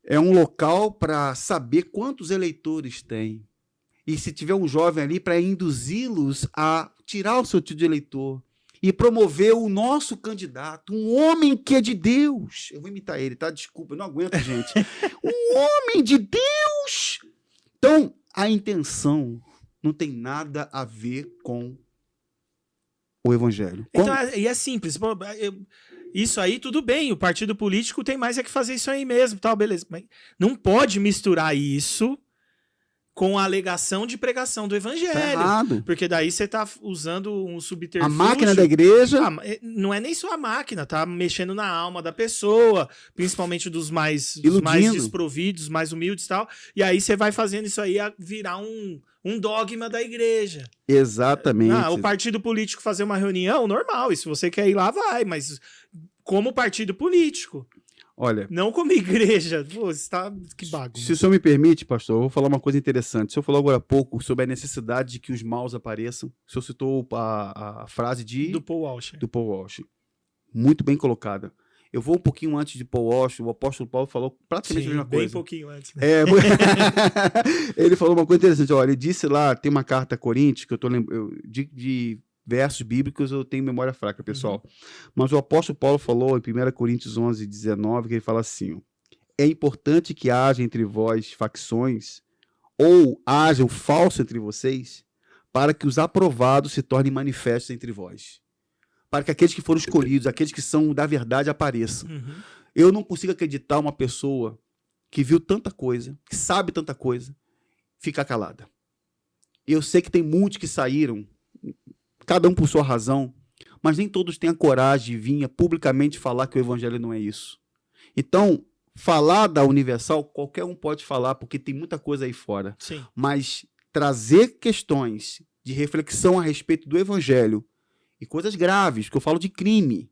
É um local para saber quantos eleitores tem. E se tiver um jovem ali, para induzi-los a tirar o seu título de eleitor e promover o nosso candidato, um homem que é de Deus. Eu vou imitar ele, tá? Desculpa, eu não aguento, gente. Um homem de Deus! Então, a intenção não tem nada a ver com o evangelho. Então, e é simples. Isso aí, tudo bem, o partido político tem mais é que fazer isso aí mesmo, tal, beleza. Mas não pode misturar isso com a alegação de pregação do evangelho. Tá errado. Porque daí você tá usando um subterfúgio. A máquina da igreja... Não é nem só a máquina, tá mexendo na alma da pessoa, principalmente dos mais desprovidos, mais humildes e tal. E aí você vai fazendo isso aí a virar um dogma da igreja. Exatamente. O partido político fazer uma reunião, normal. E se você quer ir lá, vai. Mas como partido político. Olha... Não como igreja. Pô, que bagunça. Se o senhor me permite, pastor, eu vou falar uma coisa interessante. O senhor falou agora há pouco sobre a necessidade de que os maus apareçam. O senhor citou a frase do Paul Washer. Do Paul Washer. Muito bem colocada. Eu vou um pouquinho antes de Paul Washer. O apóstolo Paulo falou praticamente a mesma coisa. Bem pouquinho antes. Né? Ele falou uma coisa interessante. Olha, ele disse lá, tem uma carta a Coríntios, que eu tô lembrando, de versos bíblicos eu tenho memória fraca, pessoal. Mas o apóstolo Paulo falou em 1 Coríntios 11, 19, que ele fala assim, é importante que haja entre vós facções, ou haja o falso entre vocês, para que os aprovados se tornem manifestos entre vós. Para que aqueles que foram escolhidos, aqueles que são da verdade apareçam. Eu não consigo acreditar uma pessoa que viu tanta coisa, que sabe tanta coisa, ficar calada. Eu sei que tem muitos que saíram, cada um por sua razão, mas nem todos têm a coragem de vir publicamente falar que o evangelho não é isso. Então, falar da Universal, qualquer um pode falar, porque tem muita coisa aí fora. Sim. Mas trazer questões de reflexão a respeito do evangelho e coisas graves, porque eu falo de crime.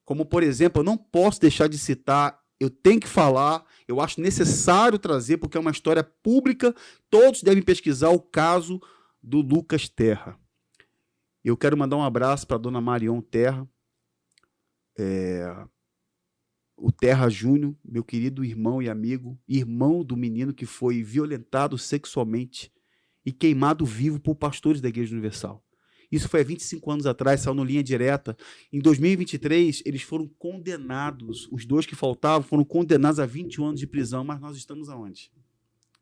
Como, por exemplo, eu não posso deixar de citar eu tenho que falar, eu acho necessário trazer, porque é uma história pública, todos devem pesquisar o caso do Lucas Terra. Eu quero mandar um abraço para a dona Marion Terra, o Terra Júnior, meu querido irmão e amigo, irmão do menino que foi violentado sexualmente e queimado vivo por pastores da Igreja Universal. Isso foi há 25 anos atrás, saiu no Linha Direta. Em 2023, eles foram condenados, os 2 que faltavam foram condenados a 21 anos de prisão, mas nós estamos aonde?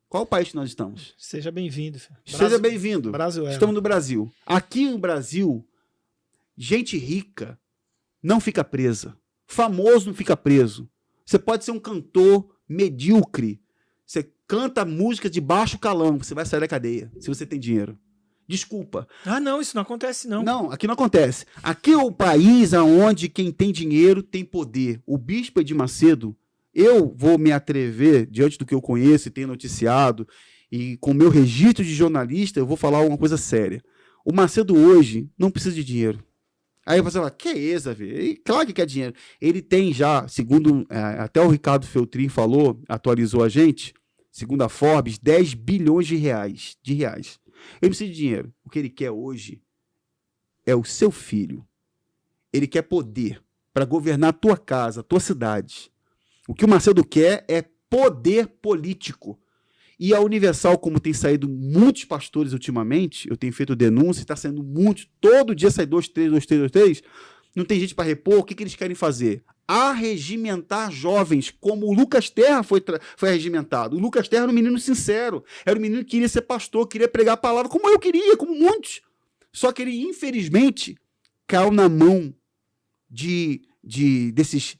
Qual país que nós estamos? Seja bem-vindo. Seja bem-vindo. Brasil. Estamos no Brasil. Aqui no Brasil, gente rica não fica presa. Famoso não fica preso. Você pode ser um cantor medíocre. Você canta música de baixo calão, você vai sair da cadeia, se você tem dinheiro. Desculpa. Ah, não, isso não acontece, não. Não, aqui não acontece. Aqui é o país onde quem tem dinheiro tem poder. O bispo Edir Macedo, eu vou me atrever, diante do que eu conheço e tenho noticiado, e com o meu registro de jornalista, eu vou falar uma coisa séria. O Macedo hoje não precisa de dinheiro. Aí você fala, que é isso, velho? Claro que quer dinheiro. Ele tem já, segundo até o Ricardo Feltrin falou, atualizou a gente, segundo a Forbes, 10 bilhões de reais. Ele precisa de dinheiro. O que ele quer hoje é o seu filho. Ele quer poder para governar a tua casa, a tua cidade. O que o Macedo quer é poder político. E a Universal, como tem saído muitos pastores ultimamente, eu tenho feito denúncia, está saindo muitos, todo dia sai 2, 3, não tem gente para repor, o que eles querem fazer? Arregimentar jovens, como o Lucas Terra foi arregimentado. O Lucas Terra era um menino sincero, era um menino que queria ser pastor, queria pregar a palavra, como eu queria, como muitos. Só que ele, infelizmente, caiu na mão desses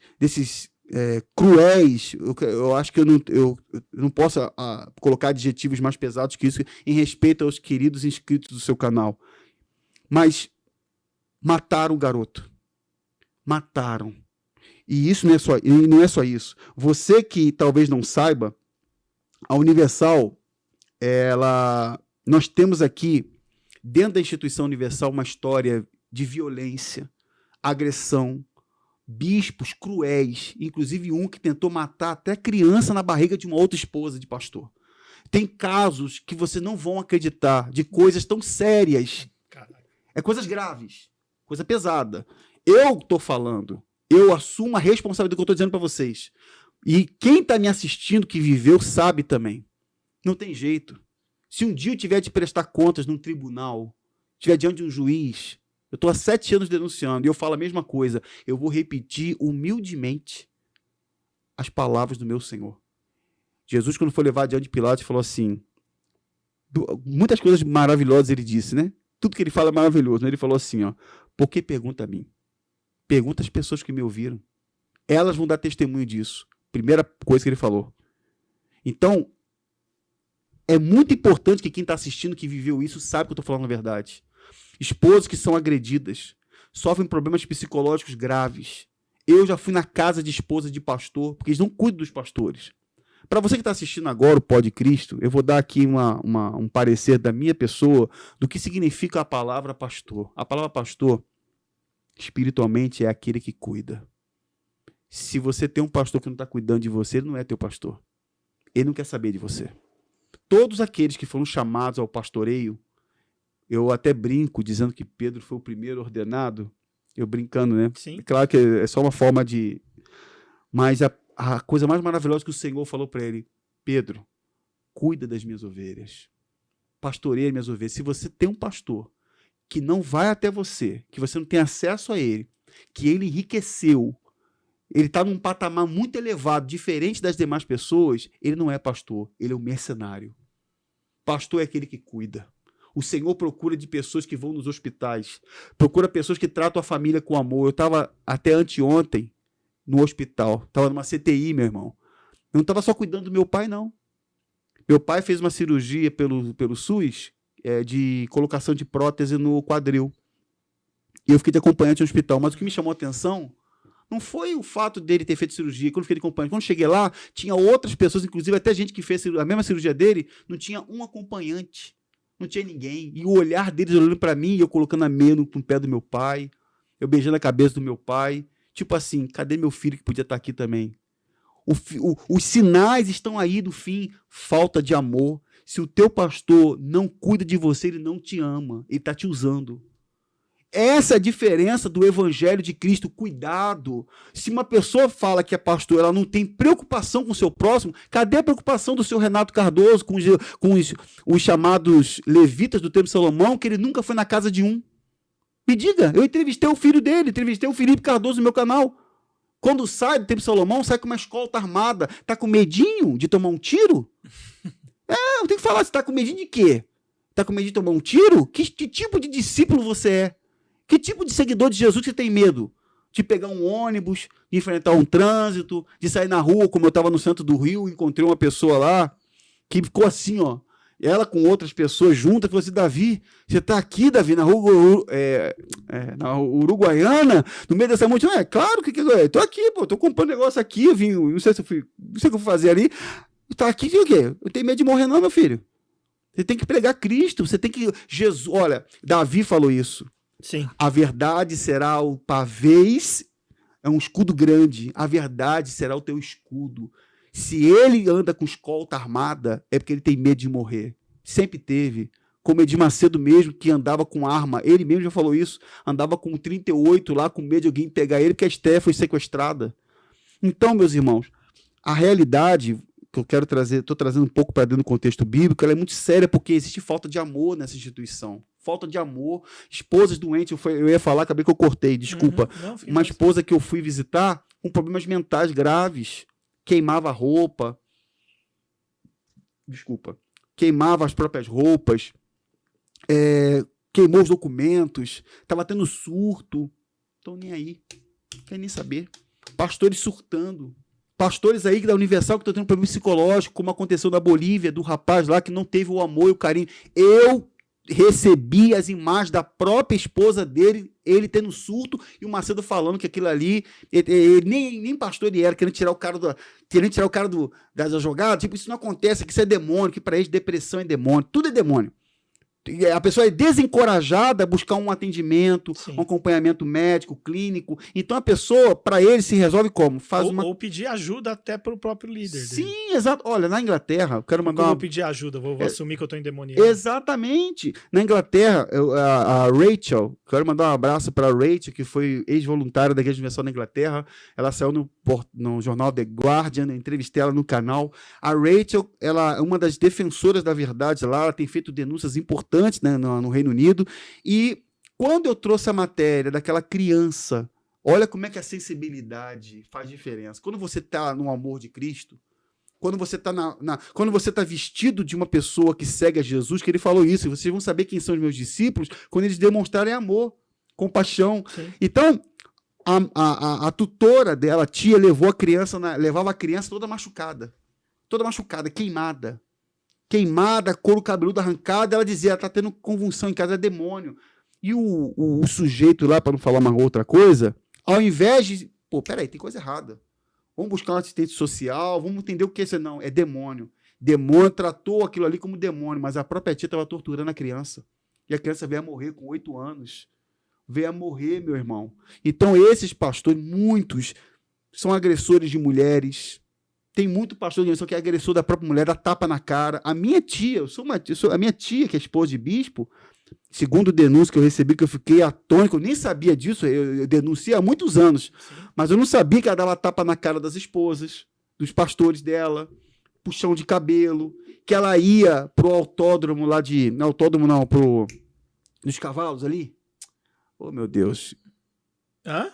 cruéis. Eu acho que eu não posso colocar adjetivos mais pesados que isso em respeito aos queridos inscritos do seu canal. Mas mataram o garoto. Mataram. E isso não é só isso. Você que talvez não saiba, a Universal, nós temos aqui, dentro da instituição Universal, uma história de violência, agressão, bispos cruéis, inclusive um que tentou matar até criança na barriga de uma outra esposa de pastor. Tem casos que vocês não vão acreditar, de coisas tão sérias. É coisas graves, coisa pesada. Eu estou falando, eu assumo a responsabilidade do que eu estou dizendo para vocês. E quem está me assistindo, que viveu, sabe também. Não tem jeito. Se um dia eu tiver de prestar contas num tribunal, estiver diante de um juiz, eu estou há 7 anos denunciando e eu falo a mesma coisa. Eu vou repetir humildemente as palavras do meu Senhor. Jesus, quando foi levado diante de Pilatos, falou assim, muitas coisas maravilhosas ele disse, né? Tudo que ele fala é maravilhoso. Né? Ele falou assim, ó, por que pergunta a mim? Pergunta às pessoas que me ouviram. Elas vão dar testemunho disso. Primeira coisa que ele falou. Então, é muito importante que quem está assistindo, que viveu isso, saiba que eu estou falando a verdade. Esposas que são agredidas, sofrem problemas psicológicos graves. Eu já fui na casa de esposa de pastor, porque eles não cuidam dos pastores. Para você que está assistindo agora o Pod Cristo, eu vou dar aqui um parecer da minha pessoa do que significa a palavra pastor. A palavra pastor, espiritualmente, é aquele que cuida. Se você tem um pastor que não está cuidando de você, ele não é teu pastor. Ele não quer saber de você. Todos aqueles que foram chamados ao pastoreio, eu até brinco dizendo que Pedro foi o primeiro ordenado, eu brincando, né? Sim. Claro que é só uma forma de... Mas a coisa mais maravilhosa que o Senhor falou para ele, Pedro, cuida das minhas ovelhas, pastoreia as minhas ovelhas. Se você tem um pastor que não vai até você, que você não tem acesso a ele, que ele enriqueceu, ele está num patamar muito elevado, diferente das demais pessoas, ele não é pastor, ele é um mercenário. Pastor é aquele que cuida. O Senhor procura de pessoas que vão nos hospitais, procura pessoas que tratam a família com amor. Eu estava até anteontem no hospital, estava numa CTI, meu irmão. Eu não estava só cuidando do meu pai, não. Meu pai fez uma cirurgia pelo SUS, de colocação de prótese no quadril. E eu fiquei de acompanhante no hospital. Mas o que me chamou a atenção não foi o fato dele ter feito cirurgia. Quando eu fiquei de acompanhante, quando cheguei lá, tinha outras pessoas, inclusive até gente que fez a mesma cirurgia dele, não tinha um acompanhante. Não tinha ninguém. E o olhar deles olhando para mim, e eu colocando a meia no pé do meu pai, eu beijando a cabeça do meu pai. Tipo assim, cadê meu filho que podia estar aqui também? Os sinais estão aí do fim. Falta de amor. Se o teu pastor não cuida de você, ele não te ama. Ele está te usando. Essa é a diferença do evangelho de Cristo. Cuidado. Se uma pessoa fala que é pastor, ela não tem preocupação com o seu próximo, cadê a preocupação do seu Renato Cardoso com os chamados levitas do tempo de Salomão, que ele nunca foi na casa de um? Me diga, eu entrevistei o filho dele, entrevistei o Felipe Cardoso no meu canal. Quando sai do tempo de Salomão, sai com uma escolta armada. Tá com medinho de tomar um tiro? Eu tenho que falar, você tá com medinho de quê? Tá com medinho de tomar um tiro? Que tipo de discípulo você é? Que tipo de seguidor de Jesus que tem medo? De pegar um ônibus, de enfrentar um trânsito, de sair na rua, como eu estava no centro do Rio, encontrei uma pessoa lá, que ficou assim, ó. Ela com outras pessoas juntas, falou assim: Davi, você está aqui, Davi, na rua na Uruguaiana, no meio dessa multidão? Claro que eu tô aqui, pô, tô comprando negócio aqui, eu vim, não sei o que eu vou fazer ali. Tá aqui, o quê? Eu tenho medo de morrer não, meu filho. Você tem que pregar Cristo, você tem que... Jesus, olha, Davi falou isso. Sim. A verdade será o pavês, é um escudo grande, a verdade será o teu escudo. Se ele anda com escolta armada, é porque ele tem medo de morrer. Sempre teve. Como Edir Macedo mesmo, que andava com arma, ele mesmo já falou isso, andava com 38 lá, com medo de alguém pegar ele, porque a Esté foi sequestrada. Então, meus irmãos, a realidade que eu quero trazer, estou trazendo um pouco para dentro do contexto bíblico, ela é muito séria, porque existe falta de amor nessa instituição. Falta de amor. Esposas doentes, eu ia falar, acabei que eu cortei, desculpa. Não, uma esposa que eu fui visitar com problemas mentais graves. Queimava a roupa, queimava as próprias roupas, queimou os documentos, estava tendo surto, estão nem aí, não quer nem saber. Pastores surtando, pastores aí da Universal que estão tendo problema psicológico, como aconteceu na Bolívia, do rapaz lá que não teve o amor e o carinho. Eu recebi as imagens da própria esposa dele, ele tendo surto, e o Macedo falando que aquilo ali, nem pastor ele era, querendo tirar o cara da jogada. Tipo, isso não acontece, que isso é demônio, que para eles depressão é demônio, tudo é demônio. A pessoa é desencorajada a buscar um atendimento, sim, um acompanhamento médico, clínico. Então a pessoa, para ele, se resolve como? Ou pedir ajuda até para o próprio líder. Sim, dele. Exato. Olha, na Inglaterra, eu quero mandar vou pedir ajuda, vou assumir que eu estou endemoniado. Exatamente. Na Inglaterra, a Rachel, quero mandar um abraço para a Rachel, que foi ex-voluntária da Igreja Universal na Inglaterra. Ela saiu no jornal The Guardian, entrevistei ela no canal. A Rachel, ela é uma das defensoras da verdade lá, ela tem feito denúncias importantes, né, no Reino Unido, e quando eu trouxe a matéria daquela criança, olha como é que a sensibilidade faz diferença. Quando você está no amor de Cristo, quando você está quando você está vestido de uma pessoa que segue a Jesus, que ele falou isso, vocês vão saber quem são os meus discípulos quando eles demonstrarem amor, compaixão. Sim. Então, a tutora dela, a tia, levava a criança toda machucada, queimada, couro cabeludo arrancado. Ela dizia, ela tá tendo convulsão em casa, é demônio. E o sujeito lá, para não falar uma outra coisa, ao invés de, peraí, tem coisa errada. Vamos buscar um assistente social, vamos entender o que é isso. Não, é demônio. Demônio tratou aquilo ali como demônio, mas a própria tia estava torturando a criança. E a criança veio a morrer com 8 anos. Veio a morrer, meu irmão. Então, esses pastores, muitos, são agressores de mulheres. Tem muito pastor de organização que é agressor da própria mulher, dá tapa na cara. A minha tia, a minha tia, que é esposa de bispo, segundo denúncia que eu recebi, que eu fiquei atônico, eu nem sabia disso, eu denunciei há muitos anos, sim, mas eu não sabia que ela dava tapa na cara das esposas, dos pastores dela, puxão de cabelo, que ela ia pro autódromo lá de... Não, autódromo não, dos cavalos ali. Oh, meu Deus. Hã?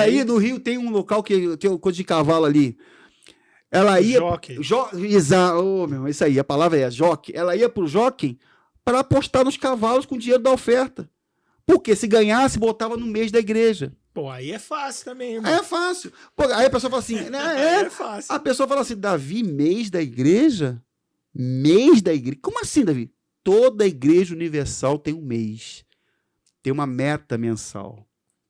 Aí no Rio tem um local que é coisa de cavalo ali. Ela ia... Jockey. Isso aí, a palavra é jockey. Ela ia pro jockey para apostar nos cavalos com o dinheiro da oferta. Porque se ganhasse, botava no mês da igreja. Pô, aí é fácil também, irmão. Aí é fácil. Aí a pessoa fala assim... É fácil. A pessoa fala assim, Davi, mês da igreja? Mês da igreja? Como assim, Davi? Toda igreja universal tem um mês. Tem uma meta mensal.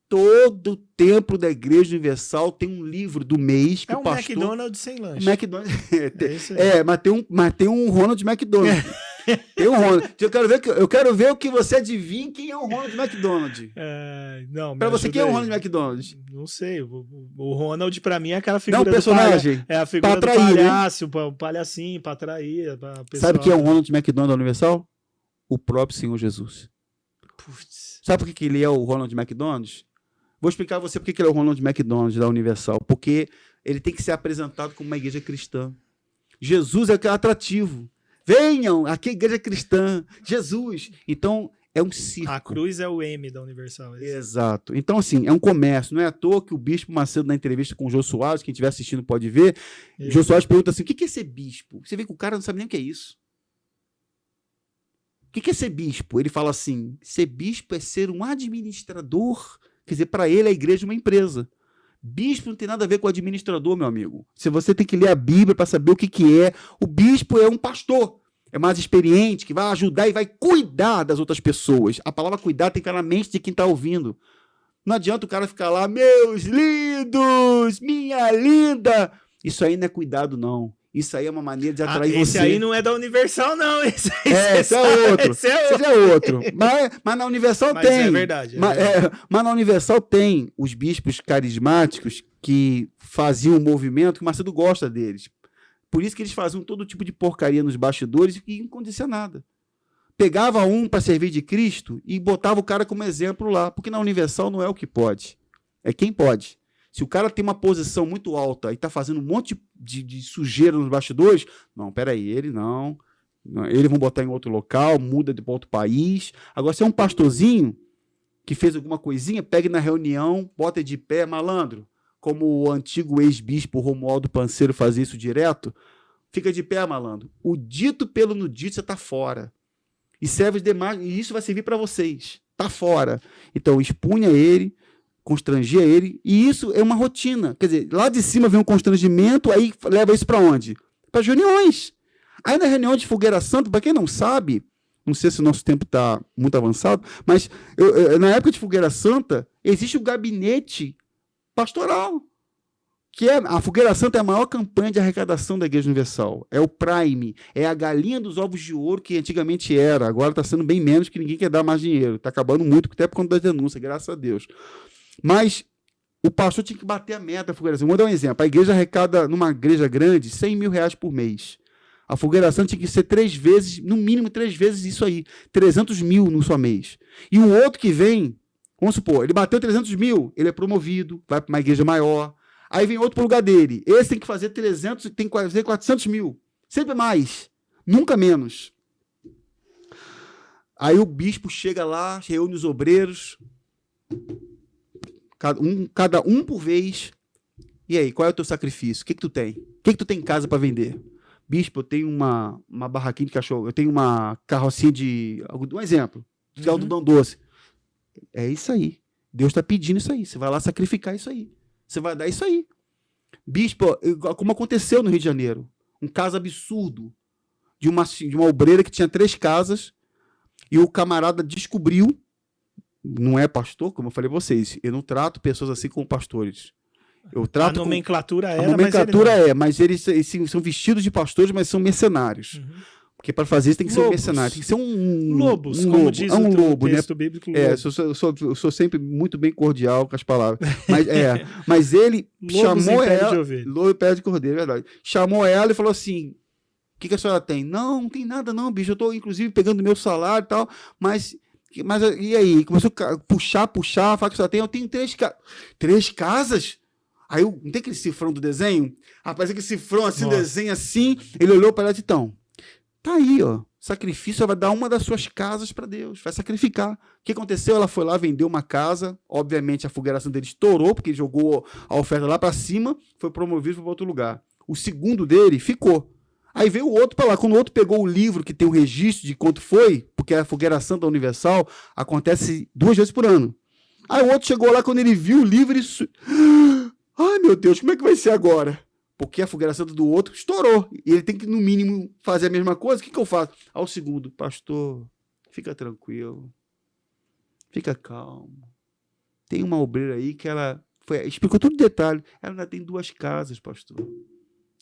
Todo o templo da Igreja Universal tem um livro do mês que o pastor... McDonald's sem lanche. McDonald's. Mas tem um Ronald McDonald. Tem um Ronald. Eu quero ver o que você adivinha quem é o Ronald McDonald. Não, Pra você, quem é o Ronald McDonald? Não sei. O Ronald, pra mim, é aquela figura Não, personagem. É a figura pra atrair, do palhaço, o palhacinho, pra atrair. Sabe quem é o Ronald McDonald da Universal? O próprio Senhor Jesus. Putz. Sabe por que ele é o Ronald McDonald? Vou explicar a você por que ele é o Ronald McDonald da Universal. Porque ele tem que ser apresentado como uma igreja cristã. Jesus é atrativo. Venham, aqui é a igreja cristã. Jesus. Então, é um circo. A cruz é o M da Universal. Exato. Então, assim, é um comércio. Não é à toa que o Bispo Macedo, na entrevista com o Jô Soares, quem estiver assistindo pode ver, o Jô Soares pergunta assim, o que é ser bispo? Você vê que o cara não sabe nem o que é isso. O que é ser bispo? Ele fala assim, ser bispo é ser um administrador. Quer dizer, para ele a igreja é uma empresa. Bispo não tem nada a ver com administrador, meu amigo. Se você tem que ler a Bíblia para saber o que é. O bispo é um pastor. É mais experiente, que vai ajudar e vai cuidar das outras pessoas. A palavra cuidar tem que ficar na mente de quem está ouvindo. Não adianta o cara ficar lá, meus lindos, minha linda. Isso aí não é cuidado, não. Isso aí é uma maneira de atrair você. Esse aí não é da Universal, não. Esse é outro. Esse é outro. Mas na Universal tem. É verdade. Mas na Universal tem os bispos carismáticos que faziam um movimento que o Macedo gosta deles. Por isso que eles faziam todo tipo de porcaria nos bastidores e não acontecia nada. Pegava um para servir de Cristo e botava o cara como exemplo lá. Porque na Universal não é o que pode. É quem pode. Se o cara tem uma posição muito alta e está fazendo um monte de sujeira nos bastidores, não, peraí, ele não. Eles vão botar em outro local, muda para outro país. Agora, se é um pastorzinho que fez alguma coisinha, pegue na reunião, bota de pé, malandro. Como o antigo ex-bispo Romualdo Panseiro fazia isso direto, fica de pé, malandro. O dito pelo no dito, você está fora. E serve demais, e isso vai servir para vocês. Está fora. Então, expunha ele, constrangia ele, e isso é uma rotina. Quer dizer, lá de cima vem um constrangimento, aí leva isso para onde? Para as reuniões. Aí na reunião de Fogueira Santa, para quem não sabe, não sei se o nosso tempo está muito avançado, mas na época de Fogueira Santa, existe o gabinete pastoral, que a Fogueira Santa é a maior campanha de arrecadação da Igreja Universal. É o Prime, é a galinha dos ovos de ouro que antigamente era, agora está sendo bem menos, que ninguém quer dar mais dinheiro. Está acabando muito, até por conta das denúncias, graças a Deus. Mas o pastor tinha que bater a meta da Fogueira Santa. Vou dar um exemplo. A igreja arrecada, numa igreja grande, R$100 mil por mês. A Fogueira Santa tinha que ser 3 vezes, no mínimo 3 vezes isso aí. 300 mil no só mês. E o outro que vem, vamos supor, ele bateu 300 mil, ele é promovido, vai para uma igreja maior. Aí vem outro para o lugar dele. Esse tem que fazer 300, tem que fazer 400 mil. Sempre mais. Nunca menos. Aí o bispo chega lá, reúne os obreiros, cada um por vez. E aí, qual é o teu sacrifício? O que tu tem? O que tu tem em casa para vender? Bispo, eu tenho uma barraquinha de cachorro, eu tenho uma carrocinha de... Um exemplo, de algodão doce. É isso aí. Deus está pedindo isso aí. Você vai lá sacrificar isso aí. Você vai dar isso aí. Bispo, como aconteceu no Rio de Janeiro. Um caso absurdo de uma obreira que tinha 3 casas e o camarada descobriu, não é pastor, como eu falei a vocês, eu não trato pessoas assim como pastores. Eu trato a nomenclatura mas eles são vestidos de pastores, mas são mercenários. Porque para fazer isso tem que ser um mercenário, tem que ser um lobos, um como lobo. diz um o lobo, texto né? bíblico. Eu sou sempre muito bem cordial com as palavras. Mas ele chamou ela. Lobo pé de cordeiro, é verdade. Chamou ela e falou assim: o que a senhora tem? Não tem nada, não, bicho. Eu estou, inclusive, pegando meu salário e tal, mas e aí? Começou a puxar, falar que a senhora tem. Eu tenho 3 casas? Aí não tem aquele cifrão do desenho? Rapaz, aquele cifrão assim, desenho assim. Ele olhou para ela e disse: então, tá aí, ó. Sacrifício, ela vai dar uma das suas casas para Deus. Vai sacrificar. O que aconteceu? Ela foi lá, vendeu uma casa. Obviamente, a fogueiração dele estourou, porque ele jogou a oferta lá para cima. Foi promovido para outro lugar. O segundo dele ficou. Aí veio o outro para lá. Quando o outro pegou o livro que tem o registro de quanto foi, porque a Fogueira Santa Universal acontece 2 vezes por ano. Aí o outro chegou lá, quando ele viu o livro, ele... Ai, meu Deus, como é que vai ser agora? Porque a Fogueira Santa do outro estourou. E ele tem que, no mínimo, fazer a mesma coisa. O que eu faço? Ao segundo, pastor, fica tranquilo. Fica calmo. Tem uma obreira aí que ela... explicou tudo em detalhe. Ela ainda tem 2 casas, pastor.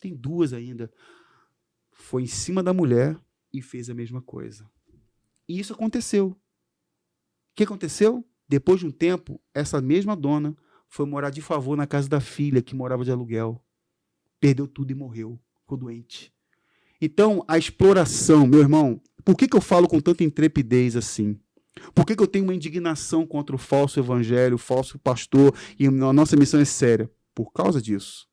Tem 2 ainda. Foi em cima da mulher. e fez a mesma coisa. E isso aconteceu. O que aconteceu? Depois de um tempo, essa mesma dona foi morar de favor na casa da filha, que morava de aluguel. Perdeu tudo e morreu. Ficou doente. Então, a exploração, meu irmão, por que eu falo com tanta intrepidez assim? Por que eu tenho uma indignação contra o falso evangelho, o falso pastor, e a nossa missão é séria? Por causa disso.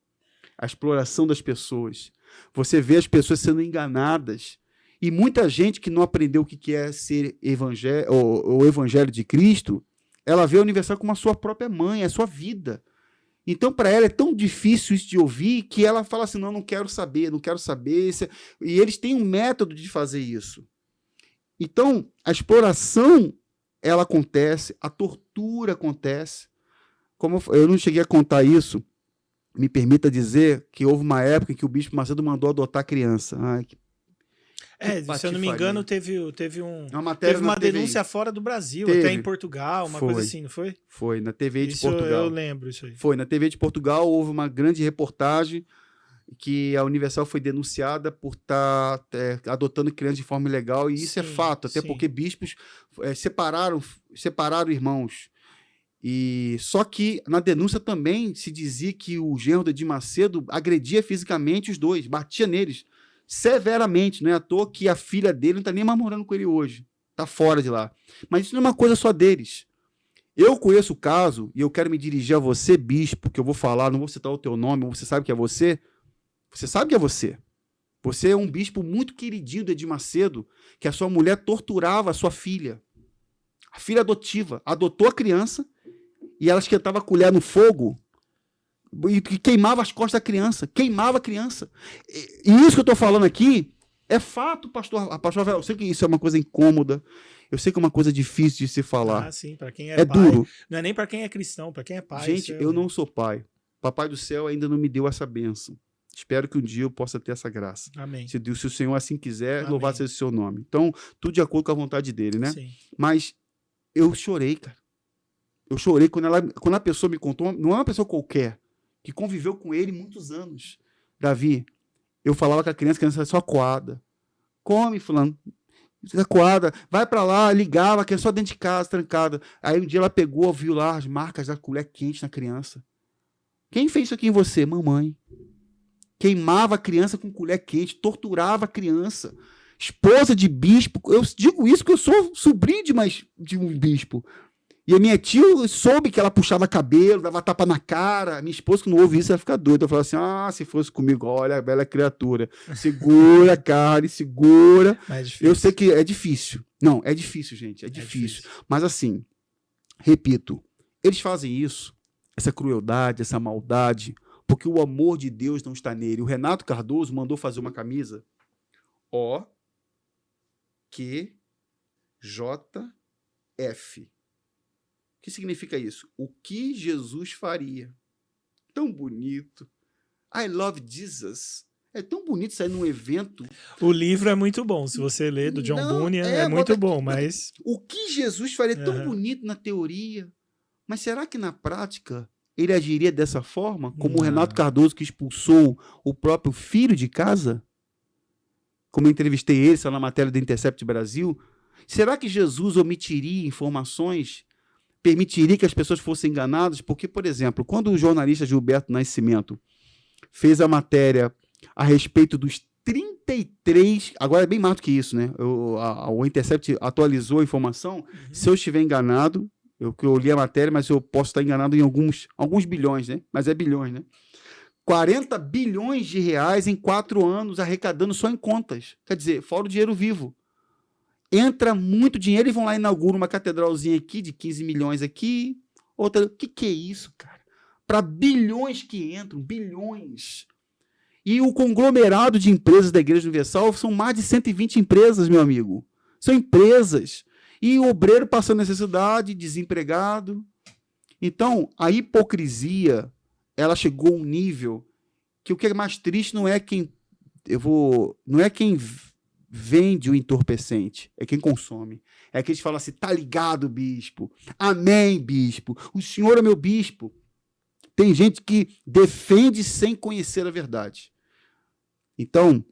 A exploração das pessoas. Você vê as pessoas sendo enganadas. E muita gente que não aprendeu o que é ser o evangelho de Cristo, ela vê o aniversário como a sua própria mãe, a sua vida. Então, para ela é tão difícil isso de ouvir que ela fala assim, não quero saber, não quero saber. E eles têm um método de fazer isso. Então, a exploração, ela acontece, a tortura acontece. Como eu não cheguei a contar isso, me permita dizer que houve uma época em que o Bispo Macedo mandou adotar criança. Ai, se eu não me engano, teve uma denúncia fora do Brasil, até em Portugal, coisa assim, não foi? Foi, na TV de Portugal. Eu lembro isso aí. Foi, na TV de Portugal houve uma grande reportagem que a Universal foi denunciada por estar adotando crianças de forma ilegal, e isso é fato, até porque bispos separaram irmãos. E só que na denúncia também se dizia que o genro de Edir Macedo agredia fisicamente os dois, batia neles severamente. Não é à toa que a filha dele não está nem mais morando com ele hoje, está fora de lá. Mas isso não é uma coisa só deles. Eu conheço o caso e eu quero me dirigir a você, bispo, que eu vou falar, não vou citar o teu nome, você sabe que é você. Você sabe que é você. Você é um bispo muito queridinho de Edir Macedo, que a sua mulher torturava a sua filha. A filha adotiva. Adotou a criança e ela esquentava a colher no fogo e queimava as costas da criança. Queimava a criança. E isso que eu estou falando aqui é fato, pastor. Eu sei que isso é uma coisa incômoda. Eu sei que é uma coisa difícil de se falar. Ah, sim. Para quem é pai. Duro. Não é nem para quem é cristão, para quem é pai. Gente, eu não sou pai. Papai do céu ainda não me deu essa bênção. Espero que um dia eu possa ter essa graça. Amém. Se o Senhor assim quiser, Amém. louvado seja o seu nome. Então, tudo de acordo com a vontade dele, né? Sim. Mas eu chorei, cara. Eu chorei quando a pessoa me contou, não é uma pessoa qualquer, que conviveu com ele muitos anos. Davi, eu falava com a criança era só coada. Come, fulano. Coada, vai pra lá, ligava, que é só dentro de casa, trancada. Aí um dia ela pegou, viu lá as marcas da colher quente na criança. Quem fez isso aqui em você? Mamãe. Queimava a criança com colher quente, torturava a criança. Esposa de bispo. Eu digo isso porque eu sou sobrinho de um bispo. E a minha tia soube que ela puxava cabelo, dava tapa na cara. A minha esposa, que não ouve isso, ela fica doida. Eu falo assim, se fosse comigo, olha a bela criatura. Segura a carne, segura. Eu sei que é difícil. Não, é difícil, gente. É difícil. Mas assim, repito, eles fazem isso, essa crueldade, essa maldade, porque o amor de Deus não está nele. O Renato Cardoso mandou fazer uma camisa OQJF. O que significa isso? O que Jesus faria? Tão bonito. I love Jesus. É tão bonito sair num evento. O livro é muito bom. Se você ler do John Bunyan, é muito bom, mas... O que Jesus faria? Tão bonito na teoria. Mas será que na prática ele agiria dessa forma? Como o Renato Cardoso, que expulsou o próprio filho de casa? Como eu entrevistei ele, só na matéria do Intercept Brasil. Será que Jesus omitiria informações? Permitiria que as pessoas fossem enganadas? Porque, por exemplo, quando o jornalista Gilberto Nascimento fez a matéria a respeito dos 33... Agora é bem mais do que isso, né? O Intercept atualizou a informação. Se eu estiver enganado, eu li a matéria, mas eu posso estar enganado em alguns bilhões, né? Mas é bilhões, né? 40 bilhões de reais em 4 anos arrecadando só em contas. Quer dizer, fora o dinheiro vivo. Entra muito dinheiro e vão lá e inauguram uma catedralzinha aqui de 15 milhões aqui. Outra. O que é isso, cara? Para bilhões que entram, bilhões. E o conglomerado de empresas da Igreja Universal são mais de 120 empresas, meu amigo. São empresas. E o obreiro passando necessidade, desempregado. Então, a hipocrisia, ela chegou a um nível que o que é mais triste não é quem vende o entorpecente, é quem consome. É que eles falam assim, tá ligado, bispo? Amém, bispo. O senhor é meu bispo. Tem gente que defende sem conhecer a verdade. Então,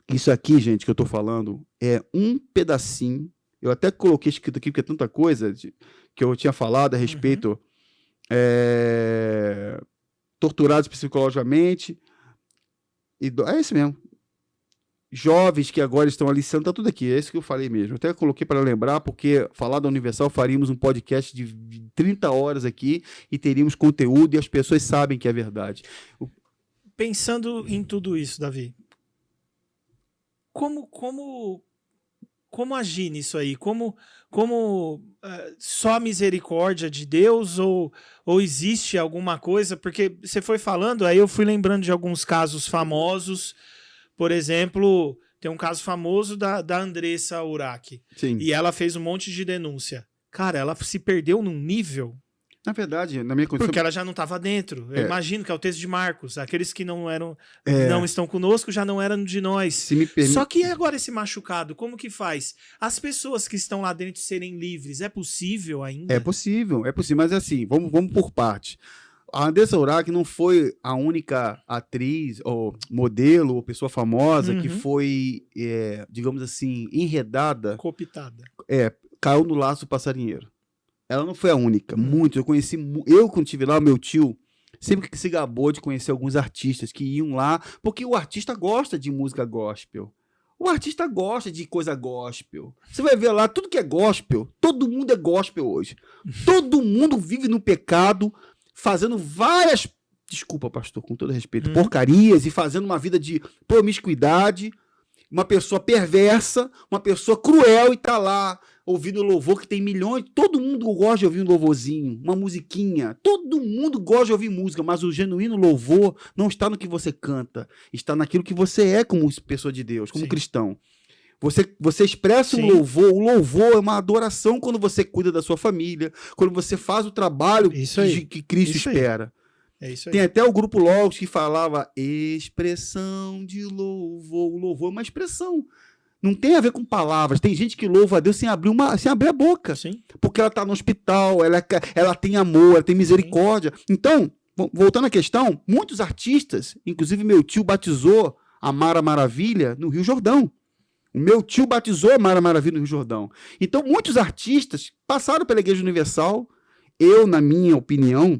Isso aqui, gente, que eu tô falando, é um pedacinho. Eu até coloquei escrito aqui, porque é tanta coisa que eu tinha falado a respeito. Torturados psicologicamente. É isso mesmo. Jovens que agora estão aliciando, tá tudo aqui. É isso que eu falei mesmo. Eu até coloquei para lembrar, porque falar da Universal, faríamos um podcast de 30 horas aqui e teríamos conteúdo e as pessoas sabem que é verdade. Pensando em tudo isso, Davi, como agir nisso aí? Como só a misericórdia de Deus ou existe alguma coisa? Porque você foi falando, aí eu fui lembrando de alguns casos famosos. Por exemplo, tem um caso famoso da Andressa Urach. Sim. E ela fez um monte de denúncia. Cara, ela se perdeu num nível... Na verdade, na minha condição... Porque ela já não estava dentro. Eu imagino que é o texto de Marcos. Aqueles que não estão conosco já não eram de nós. Se me permite... Só que agora esse machucado, como que faz? As pessoas que estão lá dentro serem livres, é possível ainda? É possível, mas assim, vamos por parte. A Andressa Urach não foi a única atriz, ou modelo, ou pessoa famosa que foi, digamos assim, enredada. Cooptada. Caiu no laço do passarinheiro. Ela não foi a única. Muitos. Eu conheci. Quando estive lá, meu tio sempre que se gabou de conhecer alguns artistas que iam lá, porque o artista gosta de música gospel. O artista gosta de coisa gospel. Você vai ver lá, tudo que é gospel, todo mundo é gospel hoje. Todo mundo vive no pecado, fazendo várias, desculpa, pastor, com todo respeito, porcarias e fazendo uma vida de promiscuidade. Uma pessoa perversa, uma pessoa cruel e tá lá ouvindo louvor que tem milhões. Todo mundo gosta de ouvir um louvorzinho, uma musiquinha. Todo mundo gosta de ouvir música, mas o genuíno louvor não está no que você canta, está naquilo que você é como pessoa de Deus, como cristão. Você expressa um louvor. O louvor é uma adoração quando você cuida da sua família, quando você faz o trabalho que Cristo espera. É isso aí. Tem até o grupo Logos que falava expressão de louvor. O louvor é uma expressão. Não tem a ver com palavras. Tem gente que louva a Deus sem abrir a boca. Sim. Porque ela está no hospital, ela tem amor, ela tem misericórdia. Sim. Então, voltando à questão, muitos artistas, inclusive meu tio batizou a Mara Maravilha no Rio Jordão. O meu tio batizou a Mara Maravilha no Rio Jordão. Então, muitos artistas passaram pela Igreja Universal. Eu, na minha opinião,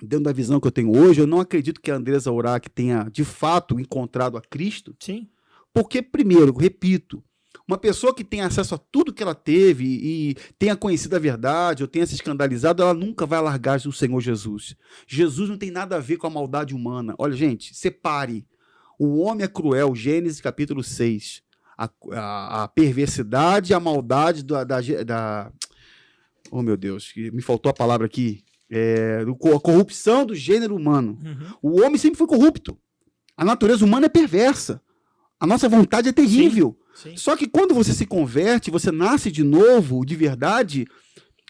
dentro da visão que eu tenho hoje, eu não acredito que a Andressa Urach tenha, de fato, encontrado a Cristo. Sim. Porque, primeiro, repito, uma pessoa que tem acesso a tudo que ela teve e tenha conhecido a verdade ou tenha se escandalizado, ela nunca vai largar o Senhor Jesus. Jesus não tem nada a ver com a maldade humana. Olha, gente, separe. O homem é cruel, Gênesis capítulo 6. A perversidade, a maldade Oh, meu Deus, me faltou a palavra aqui. A corrupção do gênero humano. O homem sempre foi corrupto. A natureza humana é perversa. A nossa vontade é terrível. Sim. Só que quando você se converte, você nasce de novo, de verdade,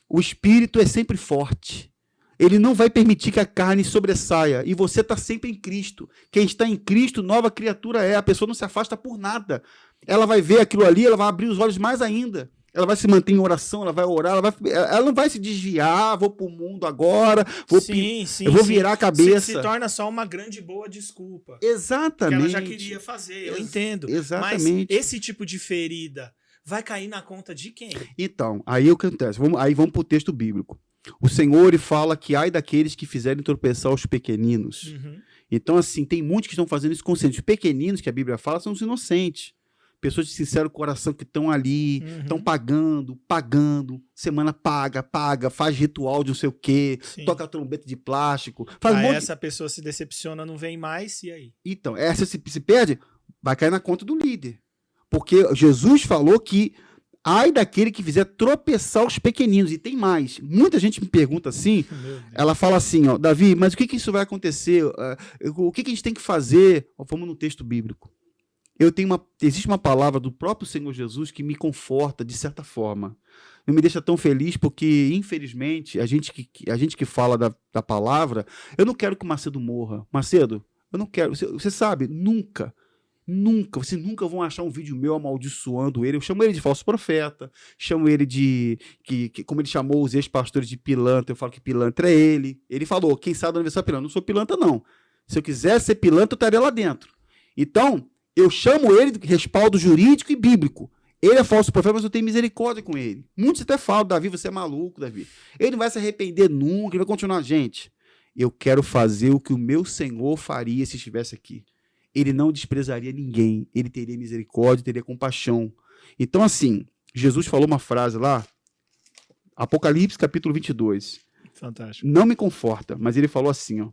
o espírito é sempre forte. Ele não vai permitir que a carne sobressaia. E você está sempre em Cristo. Quem está em Cristo, nova criatura é. A pessoa não se afasta por nada. Ela vai ver aquilo ali, ela vai abrir os olhos mais ainda. Ela vai se manter em oração, ela vai orar, ela não vai se desviar, vou pro mundo agora, eu vou virar a cabeça. Se torna só uma grande boa desculpa. Exatamente. Que ela já queria fazer, eu entendo. Exatamente. Mas esse tipo de ferida vai cair na conta de quem? Então, aí o que acontece? Vamos pro texto bíblico. O Senhor ele fala que ai daqueles que fizerem tropeçar os pequeninos. Então, assim, tem muitos que estão fazendo isso consciente. Os pequeninos que a Bíblia fala são os inocentes. Pessoas de sincero coração que estão ali, estão pagando, semana paga, faz ritual de não sei o quê, toca trombeta de plástico. Essa pessoa se decepciona, não vem mais, e aí? Então, essa se perde, vai cair na conta do líder. Porque Jesus falou que ai daquele que fizer tropeçar os pequeninos. E tem mais. Muita gente me pergunta assim, ela fala assim, ó, Davi, mas o que isso vai acontecer? O que a gente tem que fazer? Vamos no texto bíblico. Existe uma palavra do próprio Senhor Jesus que me conforta de certa forma. Não me deixa tão feliz porque, infelizmente, a gente que fala da palavra, eu não quero que o Macedo morra. Macedo, eu não quero. Você sabe, vocês nunca vão achar um vídeo meu amaldiçoando ele. Eu chamo ele de falso profeta, chamo ele de, como ele chamou os ex-pastores de pilantra, eu falo que pilantra é ele. Ele falou, quem sabe do aniversário pilantra? Não sou pilantra, não. Se eu quiser ser pilantra, eu estaria lá dentro. Então, Eu chamo ele de respaldo jurídico e bíblico. Ele é falso profeta, mas eu tenho misericórdia com ele. Muitos até falam, Davi, você é maluco, Davi. Ele não vai se arrepender nunca, ele vai continuar. Gente, eu quero fazer o que o meu Senhor faria se estivesse aqui. Ele não desprezaria ninguém, ele teria misericórdia, teria compaixão. Então, assim, Jesus falou uma frase lá, Apocalipse, capítulo 22. Fantástico. Não me conforta, mas ele falou assim, ó.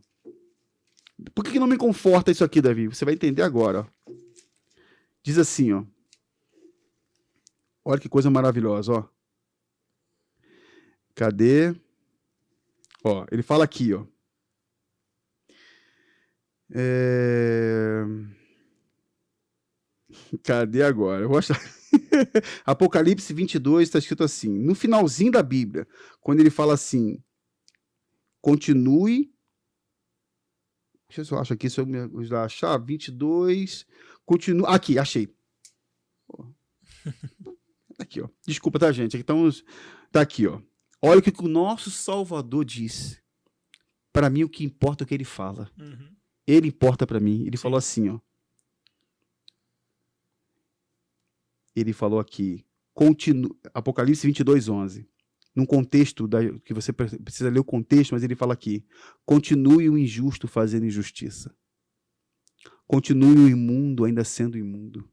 Por que não me conforta isso aqui, Davi? Você vai entender agora, ó. Diz assim, ó. Olha que coisa maravilhosa, ó. Cadê? Ó, ele fala aqui, ó. Cadê agora? Eu vou achar. Apocalipse 22 está escrito assim, no finalzinho da Bíblia, quando ele fala assim, continue. Deixa eu ver se eu acho aqui, se eu achar, 22, continue. Aqui, achei. Aqui, ó. Desculpa, tá, gente? Aqui tá aqui, ó. Olha o que o nosso Salvador diz. Para mim, o que importa é o que ele fala. Uhum. Ele importa para mim. Ele falou assim, ó. Ele falou aqui, Apocalipse 22, 11. Num contexto, que você precisa ler o contexto, mas ele fala aqui, continue o injusto fazendo injustiça. Continue o imundo ainda sendo imundo.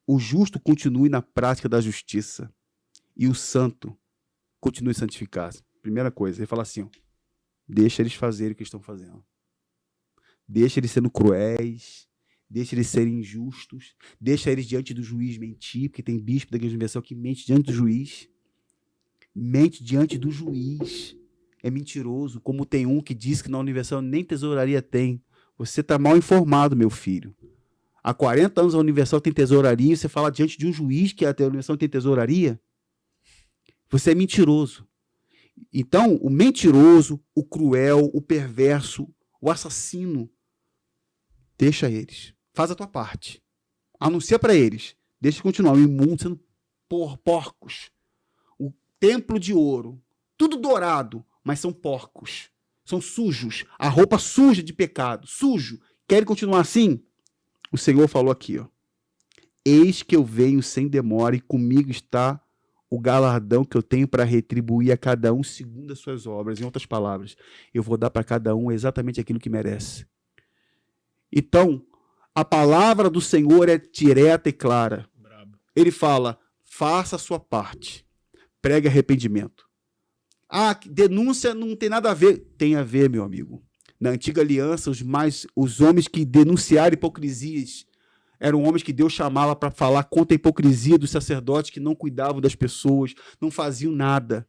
O justo continue na prática da justiça. E o santo continue santificado. Primeira coisa, ele fala assim, ó, deixa eles fazerem o que estão fazendo. Deixa eles sendo cruéis, deixa eles serem injustos, deixa eles diante do juiz mentir, porque tem bispo da Igreja Universal que mente diante do juiz. Mente diante do juiz. É mentiroso, como tem um que diz que na Universal nem tesouraria tem. Você está mal informado, meu filho. Há 40 anos a Universal tem tesouraria e você fala diante de um juiz que a Universal tem tesouraria? Você é mentiroso. Então, o mentiroso, o cruel, o perverso, o assassino, deixa eles. Faz a tua parte. Anuncia para eles. Deixa continuar. O imundo sendo porcos. O templo de ouro. Tudo dourado, mas são porcos. São sujos. A roupa suja de pecado. Sujo. Querem continuar assim? O Senhor falou aqui, ó. Eis que eu venho sem demora e comigo está o galardão que eu tenho para retribuir a cada um segundo as suas obras. Em outras palavras, eu vou dar para cada um exatamente aquilo que merece. Então, a palavra do Senhor é direta e clara. Brabo. Ele fala, faça a sua parte. Pregue arrependimento. Ah, denúncia não tem nada a ver. Tem a ver, meu amigo. Na antiga aliança, os homens que denunciaram hipocrisias eram homens que Deus chamava para falar contra a hipocrisia dos sacerdotes que não cuidavam das pessoas, não faziam nada.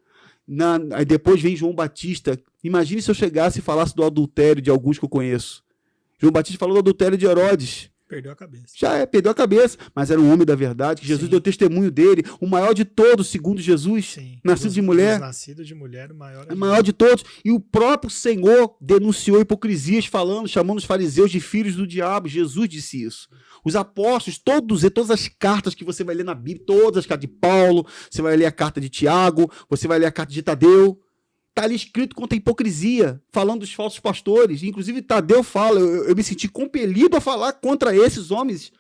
Aí depois vem João Batista. Imagine se eu chegasse e falasse do adultério de alguns que eu conheço. João Batista falou do adultério de Herodes. Perdeu a cabeça. Perdeu a cabeça, mas era um homem da verdade, que Jesus deu testemunho dele, o maior de todos, segundo Jesus, nascido de mulher. Nascido de mulher, o maior. O maior de todos. E o próprio Senhor denunciou hipocrisias chamando os fariseus de filhos do diabo. Jesus disse isso. Os apóstolos, todas as cartas que você vai ler na Bíblia, todas as cartas de Paulo, você vai ler a carta de Tiago, você vai ler a carta de Tadeu, está ali escrito contra a hipocrisia, falando dos falsos pastores. Inclusive, Tadeu fala, eu me senti compelido a falar contra esses homens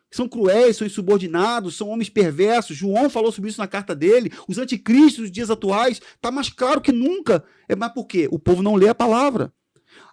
que são cruéis, são insubordinados, são homens perversos. João falou sobre isso na carta dele. Os anticristos dos dias atuais, está mais claro que nunca. Mas por quê? O povo não lê a palavra.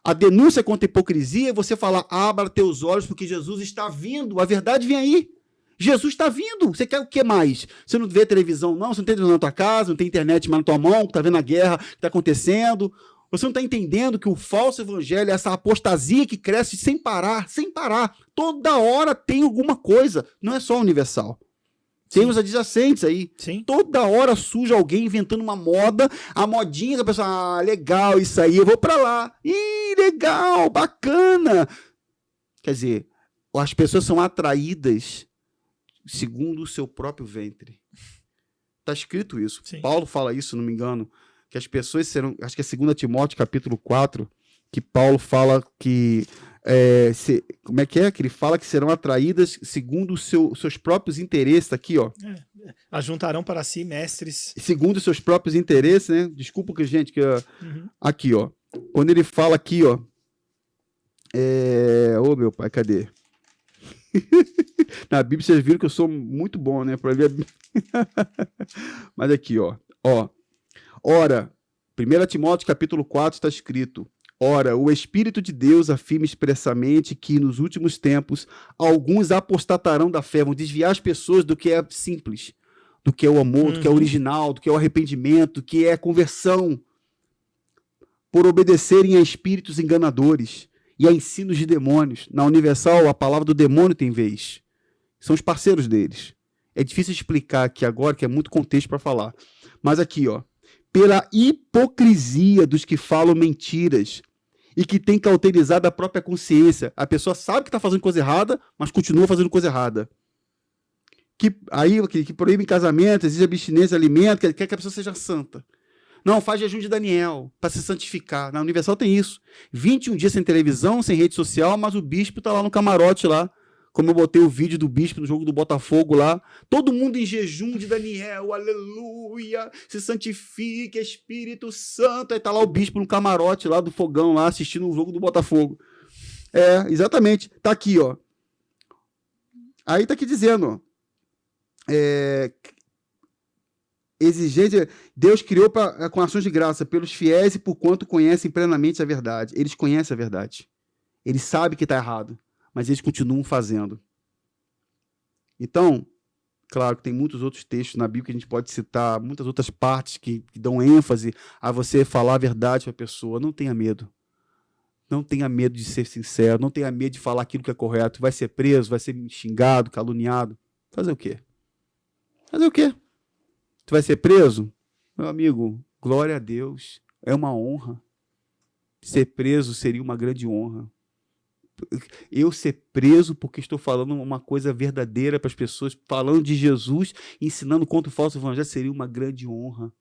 A denúncia contra a hipocrisia é você falar, abra teus olhos, porque Jesus está vindo, a verdade vem aí. Jesus está vindo. Você quer o que mais? Você não vê televisão, não? Você não tem televisão na tua casa, não tem internet mais na tua mão, está vendo a guerra que está acontecendo. Você não está entendendo que o falso evangelho é essa apostasia que cresce sem parar, sem parar. Toda hora tem alguma coisa. Não é só universal. Tem os adjacentes aí. Sim. Toda hora surge alguém inventando uma moda, a modinha, a pessoa, legal isso aí, eu vou para lá. Ih, legal, bacana. Quer dizer, as pessoas são atraídas segundo o seu próprio ventre. Está escrito isso. Sim. Paulo fala isso, se não me engano, que as pessoas serão, acho que é 2 Timóteo, capítulo 4, que Paulo fala que, como é? Que ele fala que serão atraídas segundo os seus próprios interesses, tá aqui, ó. Ajuntarão para si mestres. Segundo os seus próprios interesses, né? Desculpa que, gente, que aqui, ó. Quando ele fala aqui, ó, ô meu pai, cadê? Na Bíblia vocês viram que eu sou muito bom, né? Para ler. Mas aqui, ó. Ora, 1 Timóteo capítulo 4 está escrito: ora, o Espírito de Deus afirma expressamente que nos últimos tempos alguns apostatarão da fé, vão desviar as pessoas do que é simples, do que é o amor, do que é o original, do que é o arrependimento, do que é a conversão, por obedecerem a espíritos enganadores e a ensinos de demônios. Na Universal, a palavra do demônio tem vez. São os parceiros deles. É difícil explicar aqui agora, que é muito contexto para falar. Mas aqui, ó. Pela hipocrisia dos que falam mentiras e que têm cauterizado a própria consciência. A pessoa sabe que está fazendo coisa errada, mas continua fazendo coisa errada. Que proíbe casamento, exige abstinência, alimento, quer que a pessoa seja santa. Não, faz jejum de Daniel para se santificar. Na Universal tem isso. 21 dias sem televisão, sem rede social, mas o bispo está lá no camarote lá. Como eu botei o vídeo do bispo no jogo do Botafogo lá. Todo mundo em jejum de Daniel, aleluia, se santifique, Espírito Santo. Aí tá lá o bispo no camarote lá do fogão lá, assistindo o jogo do Botafogo. É, exatamente. Tá aqui, ó. Aí tá aqui dizendo, ó. Exigência, Deus criou com ações de graça pelos fiéis e por quanto conhecem plenamente a verdade. Eles conhecem a verdade. Eles sabem que está errado, mas eles continuam fazendo. Então, claro que tem muitos outros textos na Bíblia que a gente pode citar, muitas outras partes que dão ênfase a você falar a verdade para a pessoa. Não tenha medo. Não tenha medo de ser sincero, não tenha medo de falar aquilo que é correto. Vai ser preso, vai ser xingado, caluniado. Fazer o quê? Fazer o quê? Tu vai ser preso? Meu amigo, glória a Deus. É uma honra. Ser preso seria uma grande honra. Eu ser preso porque estou falando uma coisa verdadeira para as pessoas, falando de Jesus, ensinando contra o falso evangelho, seria uma grande honra.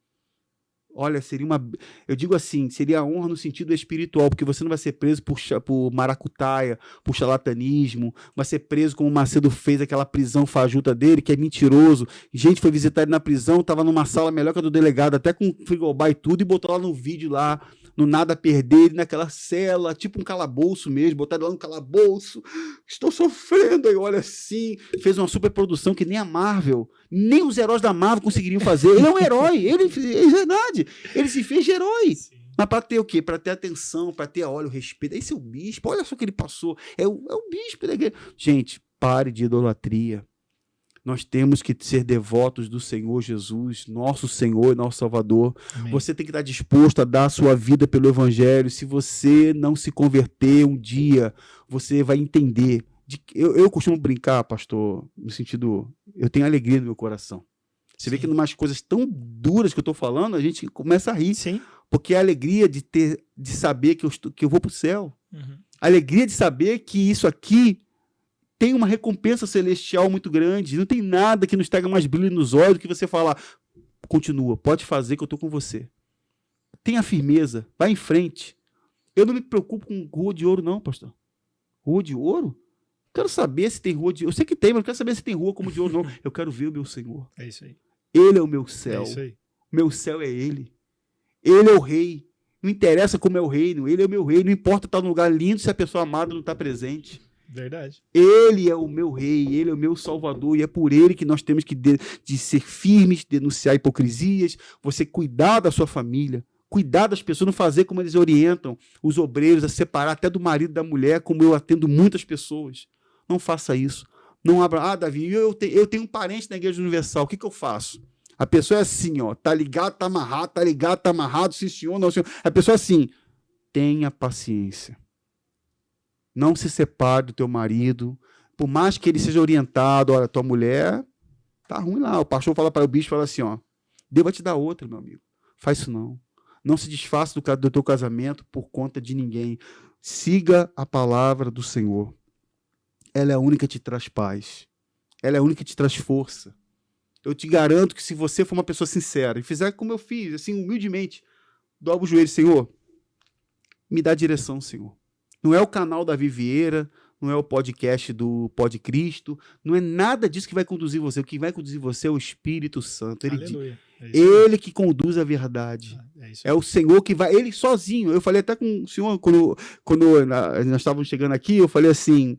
Olha, seria uma... Eu digo assim, seria honra no sentido espiritual, porque você não vai ser preso por maracutaia, por charlatanismo, vai ser preso como o Macedo fez, aquela prisão fajuta dele, que é mentiroso. Gente foi visitar ele na prisão, estava numa sala melhor que a do delegado, até com frigobar e tudo, e botou lá no vídeo lá, no nada a perder, ele naquela cela, tipo um calabouço mesmo, botar ele lá no calabouço, estou sofrendo, aí olha assim, fez uma super produção que nem a Marvel, nem os heróis da Marvel conseguiriam fazer. Ele é um herói, ele é verdade. Ele se fez de herói. Sim. Mas para ter o quê? Para ter atenção, para ter, olha, o respeito. Esse é o bispo, olha só o que ele passou. É o bispo. Né? Gente, pare de idolatria. Nós temos que ser devotos do Senhor Jesus, nosso Senhor e nosso Salvador. Amém. Você tem que estar disposto a dar a sua vida pelo Evangelho. Se você não se converter um dia, você vai entender. Eu costumo brincar, pastor, no sentido, eu tenho alegria no meu coração. Você vê que em umas coisas tão duras que eu estou falando, a gente começa a rir. Sim. Porque é a alegria de saber que eu vou para o céu. Uhum. A alegria de saber que isso aqui tem uma recompensa celestial muito grande. Não tem nada que nos traga mais brilho nos olhos do que você falar, continua, pode fazer que eu estou com você. Tenha firmeza, vai em frente. Eu não me preocupo com rua de ouro não, pastor. Rua de ouro? Quero saber se tem rua de ouro. Eu sei que tem, mas não quero saber se tem rua como de ouro, não. Eu quero ver o meu Senhor. É isso aí. Ele é o meu céu. É isso aí. Meu céu é Ele. Ele é o rei. Não interessa como é o reino. Ele é o meu rei. Não importa estar num lugar lindo se a pessoa amada não está presente. Verdade. Ele é o meu rei. Ele é o meu salvador. E é por Ele que nós temos que de ser firmes, denunciar hipocrisias, você cuidar da sua família. Cuidar das pessoas, não fazer como eles orientam os obreiros a separar até do marido e da mulher, como eu atendo muitas pessoas. Não faça isso. Não abra. Davi, eu tenho um parente na Igreja Universal. O que eu faço? A pessoa é assim, ó. Tá ligado, tá amarrado, sim, senhor, não, senhor. A pessoa é assim. Tenha paciência. Não se separe do teu marido. Por mais que ele seja orientado, olha, tua mulher tá ruim lá. O pastor fala para o bicho, fala assim, ó. Deus vai te dar outra, meu amigo. Faz isso não. Não se desfaça do teu casamento por conta de ninguém. Siga a palavra do Senhor. Ela é a única que te traz paz. Ela é a única que te traz força. Eu te garanto que se você for uma pessoa sincera e fizer como eu fiz, assim, humildemente, dobra o joelho, Senhor, me dá direção, Senhor. Não é o canal da Vivieira, não é o podcast do Pod Cristo, não é nada disso que vai conduzir você. O que vai conduzir você é o Espírito Santo. Aleluia. Ele que conduz a verdade. É o Senhor que vai, ele sozinho. Eu falei até com o senhor, quando nós estávamos chegando aqui, eu falei assim,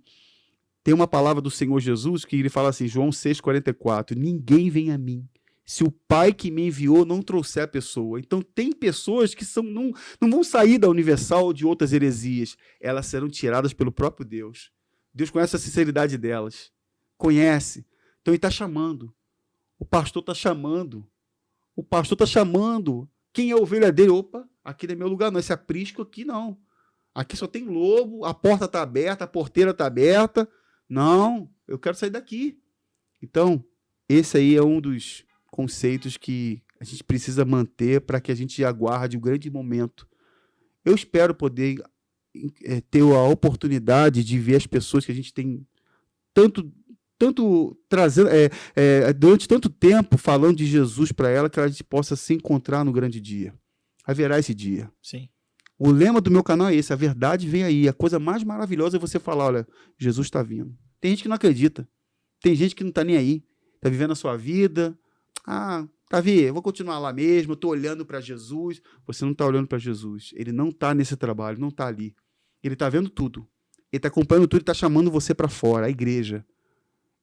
Tem uma palavra do Senhor Jesus que ele fala assim, João 6,44, ninguém vem a mim se o Pai que me enviou não trouxer a pessoa. Então tem pessoas que não vão sair da Universal ou de outras heresias, elas serão tiradas pelo próprio Deus. Deus conhece a sinceridade delas, conhece. Então ele está chamando, o pastor está chamando, quem é a ovelha dele? Opa, aqui não é meu lugar não, esse aprisco aqui não. Aqui só tem lobo, a porta está aberta, a porteira está aberta. Não, eu quero sair daqui. Então, esse aí é um dos conceitos que a gente precisa manter para que a gente aguarde o grande momento. Eu espero poder ter a oportunidade de ver as pessoas que a gente tem tanto trazendo, durante tanto tempo falando de Jesus para ela, que a gente possa se encontrar no grande dia. Haverá esse dia. Sim. O lema do meu canal é esse, a verdade vem aí. A coisa mais maravilhosa é você falar, olha, Jesus está vindo. Tem gente que não acredita. Tem gente que não está nem aí. Está vivendo a sua vida. Ah, Davi, eu vou continuar lá mesmo, eu estou olhando para Jesus. Você não está olhando para Jesus. Ele não está nesse trabalho, não está ali. Ele está vendo tudo. Ele está acompanhando tudo e está chamando você para fora, a igreja.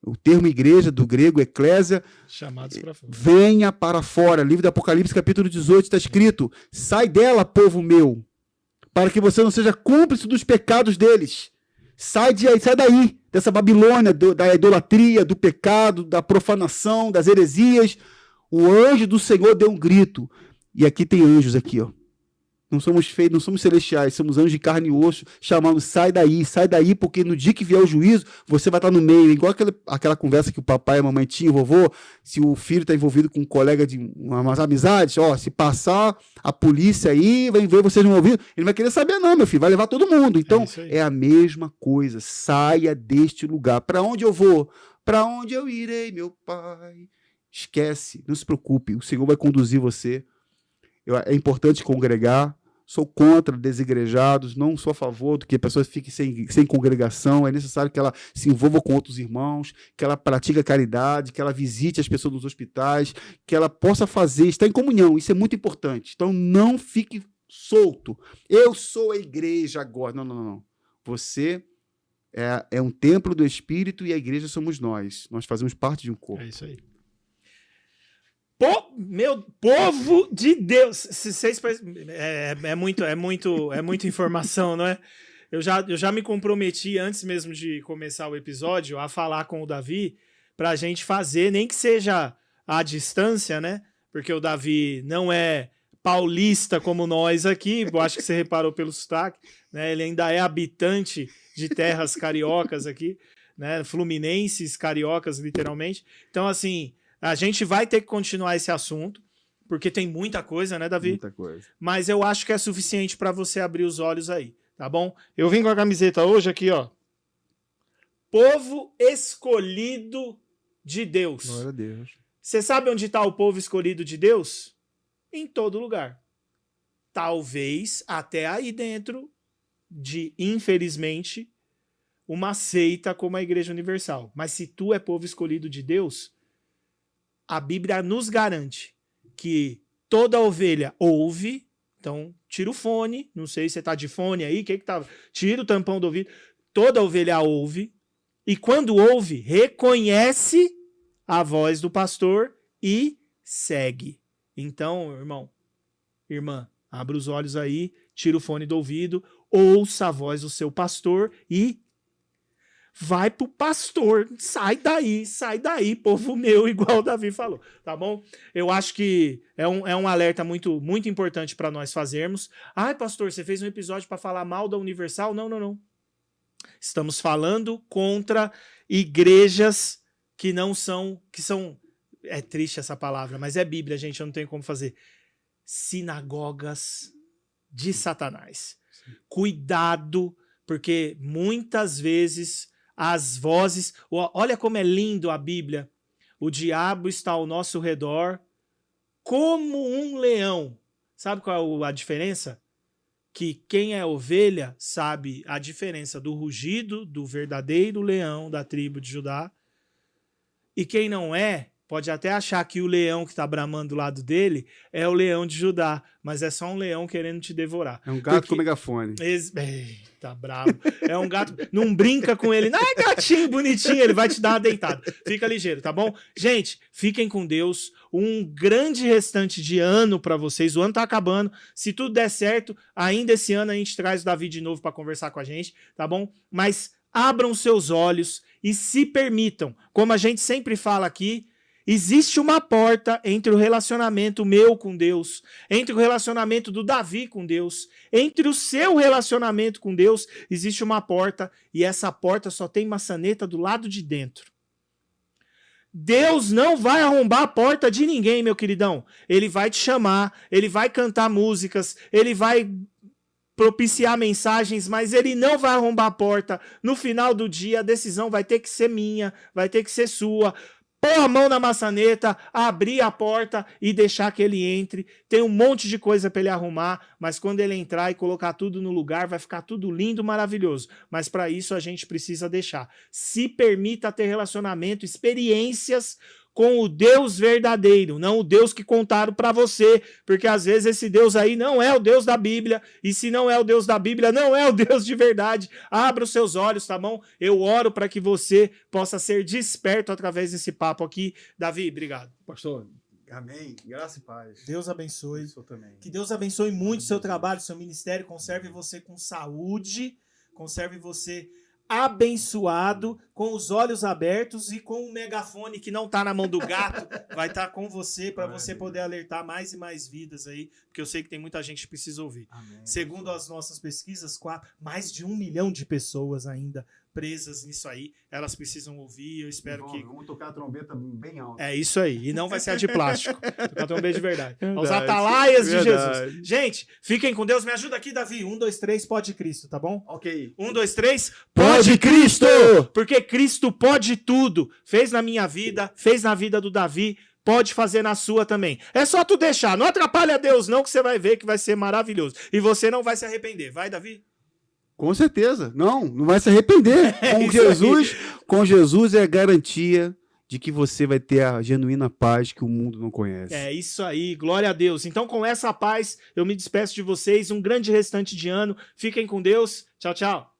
O termo igreja, do grego, eclésia, chamados para fora. Venha para fora. Livro do Apocalipse, capítulo 18, está escrito, sai dela, povo meu, para que você não seja cúmplice dos pecados deles. Sai daí, dessa Babilônia, da idolatria, do pecado, da profanação, das heresias. O anjo do Senhor deu um grito. E aqui tem anjos aqui, ó. Não somos feios, não somos celestiais, somos anjos de carne e osso, chamando, sai daí, porque no dia que vier o juízo, você vai estar no meio. Igual aquela conversa que o papai e a mamãe tinham, o vovô, se o filho está envolvido com um colega de umas amizades, ó, se passar a polícia aí, vai ver vocês não ouvindo, ele não vai querer saber não, meu filho, vai levar todo mundo. Então, é a mesma coisa, saia deste lugar. Para onde eu vou? Para onde eu irei, meu pai? Esquece, não se preocupe, o Senhor vai conduzir você. É importante congregar. Sou contra desigrejados, não sou a favor do que a pessoa fique sem congregação. É necessário que ela se envolva com outros irmãos, que ela pratique caridade, que ela visite as pessoas nos hospitais, que ela possa estar em comunhão. Isso é muito importante. Então, não fique solto. Eu sou a igreja agora. Não. Você é um templo do Espírito e a igreja somos nós. Nós fazemos parte de um corpo. É isso aí. Meu povo de Deus, é muita informação, não é? Eu já me comprometi antes mesmo de começar o episódio a falar com o Davi para a gente fazer, nem que seja à distância, né? Porque o Davi não é paulista como nós aqui, eu acho que você reparou pelo sotaque, né? Ele ainda é habitante de terras cariocas aqui, né? Fluminenses, cariocas, literalmente. Então, assim, a gente vai ter que continuar esse assunto, porque tem muita coisa, né, Davi? Muita coisa. Mas eu acho que é suficiente para você abrir os olhos aí, tá bom? Eu vim com a camiseta hoje aqui, ó. Povo escolhido de Deus. Glória a Deus. Você sabe onde está o povo escolhido de Deus? Em todo lugar. Talvez até aí dentro de, infelizmente, uma seita como a Igreja Universal. Mas se tu é povo escolhido de Deus, a Bíblia nos garante que toda ovelha ouve. Então, tira o fone. Não sei se você tá de fone aí. Tira o tampão do ouvido. Toda ovelha ouve. E quando ouve, reconhece a voz do pastor e segue. Então, irmão, irmã, abra os olhos aí, tira o fone do ouvido, ouça a voz do seu pastor e vai pro pastor. Sai daí, povo meu, igual o Davi falou, tá bom? Eu acho que é um alerta muito, muito importante para nós fazermos. Ai, pastor, você fez um episódio para falar mal da Universal? Não. Estamos falando contra igrejas que são, é triste essa palavra, mas é Bíblia, gente, eu não tenho como fazer. Sinagogas de Satanás. Cuidado, porque muitas vezes as vozes... Olha como é lindo a Bíblia. O diabo está ao nosso redor como um leão. Sabe qual é a diferença? Que quem é ovelha sabe a diferença do rugido do verdadeiro leão da tribo de Judá. E quem não é, pode até achar que o leão que tá bramando do lado dele é o leão de Judá, mas é só um leão querendo te devorar. É um gato com megafone. Tá bravo. É um gato. Não brinca com ele. Não é gatinho bonitinho, ele vai te dar uma deitada. Fica ligeiro, tá bom? Gente, fiquem com Deus. Um grande restante de ano pra vocês. O ano tá acabando. Se tudo der certo, ainda esse ano a gente traz o Davi de novo pra conversar com a gente, tá bom? Mas abram seus olhos e se permitam. Como a gente sempre fala aqui, existe uma porta entre o relacionamento meu com Deus, entre o relacionamento do Davi com Deus, entre o seu relacionamento com Deus, existe uma porta e essa porta só tem maçaneta do lado de dentro. Deus não vai arrombar a porta de ninguém, meu queridão. Ele vai te chamar, ele vai cantar músicas, ele vai propiciar mensagens, mas ele não vai arrombar a porta. No final do dia, a decisão vai ter que ser minha, vai ter que ser sua. Pôr a mão na maçaneta, abrir a porta e deixar que ele entre. Tem um monte de coisa para ele arrumar, mas quando ele entrar e colocar tudo no lugar, vai ficar tudo lindo, maravilhoso. Mas para isso a gente precisa deixar. Se permita ter relacionamento, experiências com o Deus verdadeiro, não o Deus que contaram para você, porque às vezes esse Deus aí não é o Deus da Bíblia, e se não é o Deus da Bíblia, não é o Deus de verdade. Abra os seus olhos, tá bom? Eu oro para que você possa ser desperto através desse papo aqui. Davi, obrigado. Pastor, amém. Graça e paz. Deus abençoe. Eu também. Que Deus abençoe muito o seu trabalho, seu ministério, conserve você com saúde, conserve você abençoado, com os olhos abertos e com um megafone que não tá na mão do gato, vai estar com você para você poder alertar mais e mais vidas aí, porque eu sei que tem muita gente que precisa ouvir. Amém. Segundo as nossas pesquisas, mais de 1 milhão de pessoas ainda presas nisso aí, elas precisam ouvir, eu espero que... Vamos tocar a trombeta bem alto. É isso aí, e não vai ser a de plástico, tocar a trombeta de verdade. Verdade. Os atalaias de Verdade. Jesus. Gente, fiquem com Deus, me ajuda aqui, Davi, 1, 2, 3, pode Cristo, tá bom? Ok. 1, 2, 3, Pode Cristo! Porque Cristo pode tudo, fez na minha vida, fez na vida do Davi, pode fazer na sua também. É só tu deixar, não atrapalha Deus não, que você vai ver que vai ser maravilhoso, e você não vai se arrepender, vai, Davi? Com certeza. Não vai se arrepender. Com Jesus é a garantia de que você vai ter a genuína paz que o mundo não conhece. É isso aí, glória a Deus. Então, com essa paz, eu me despeço de vocês. Um grande restante de ano. Fiquem com Deus. Tchau, tchau.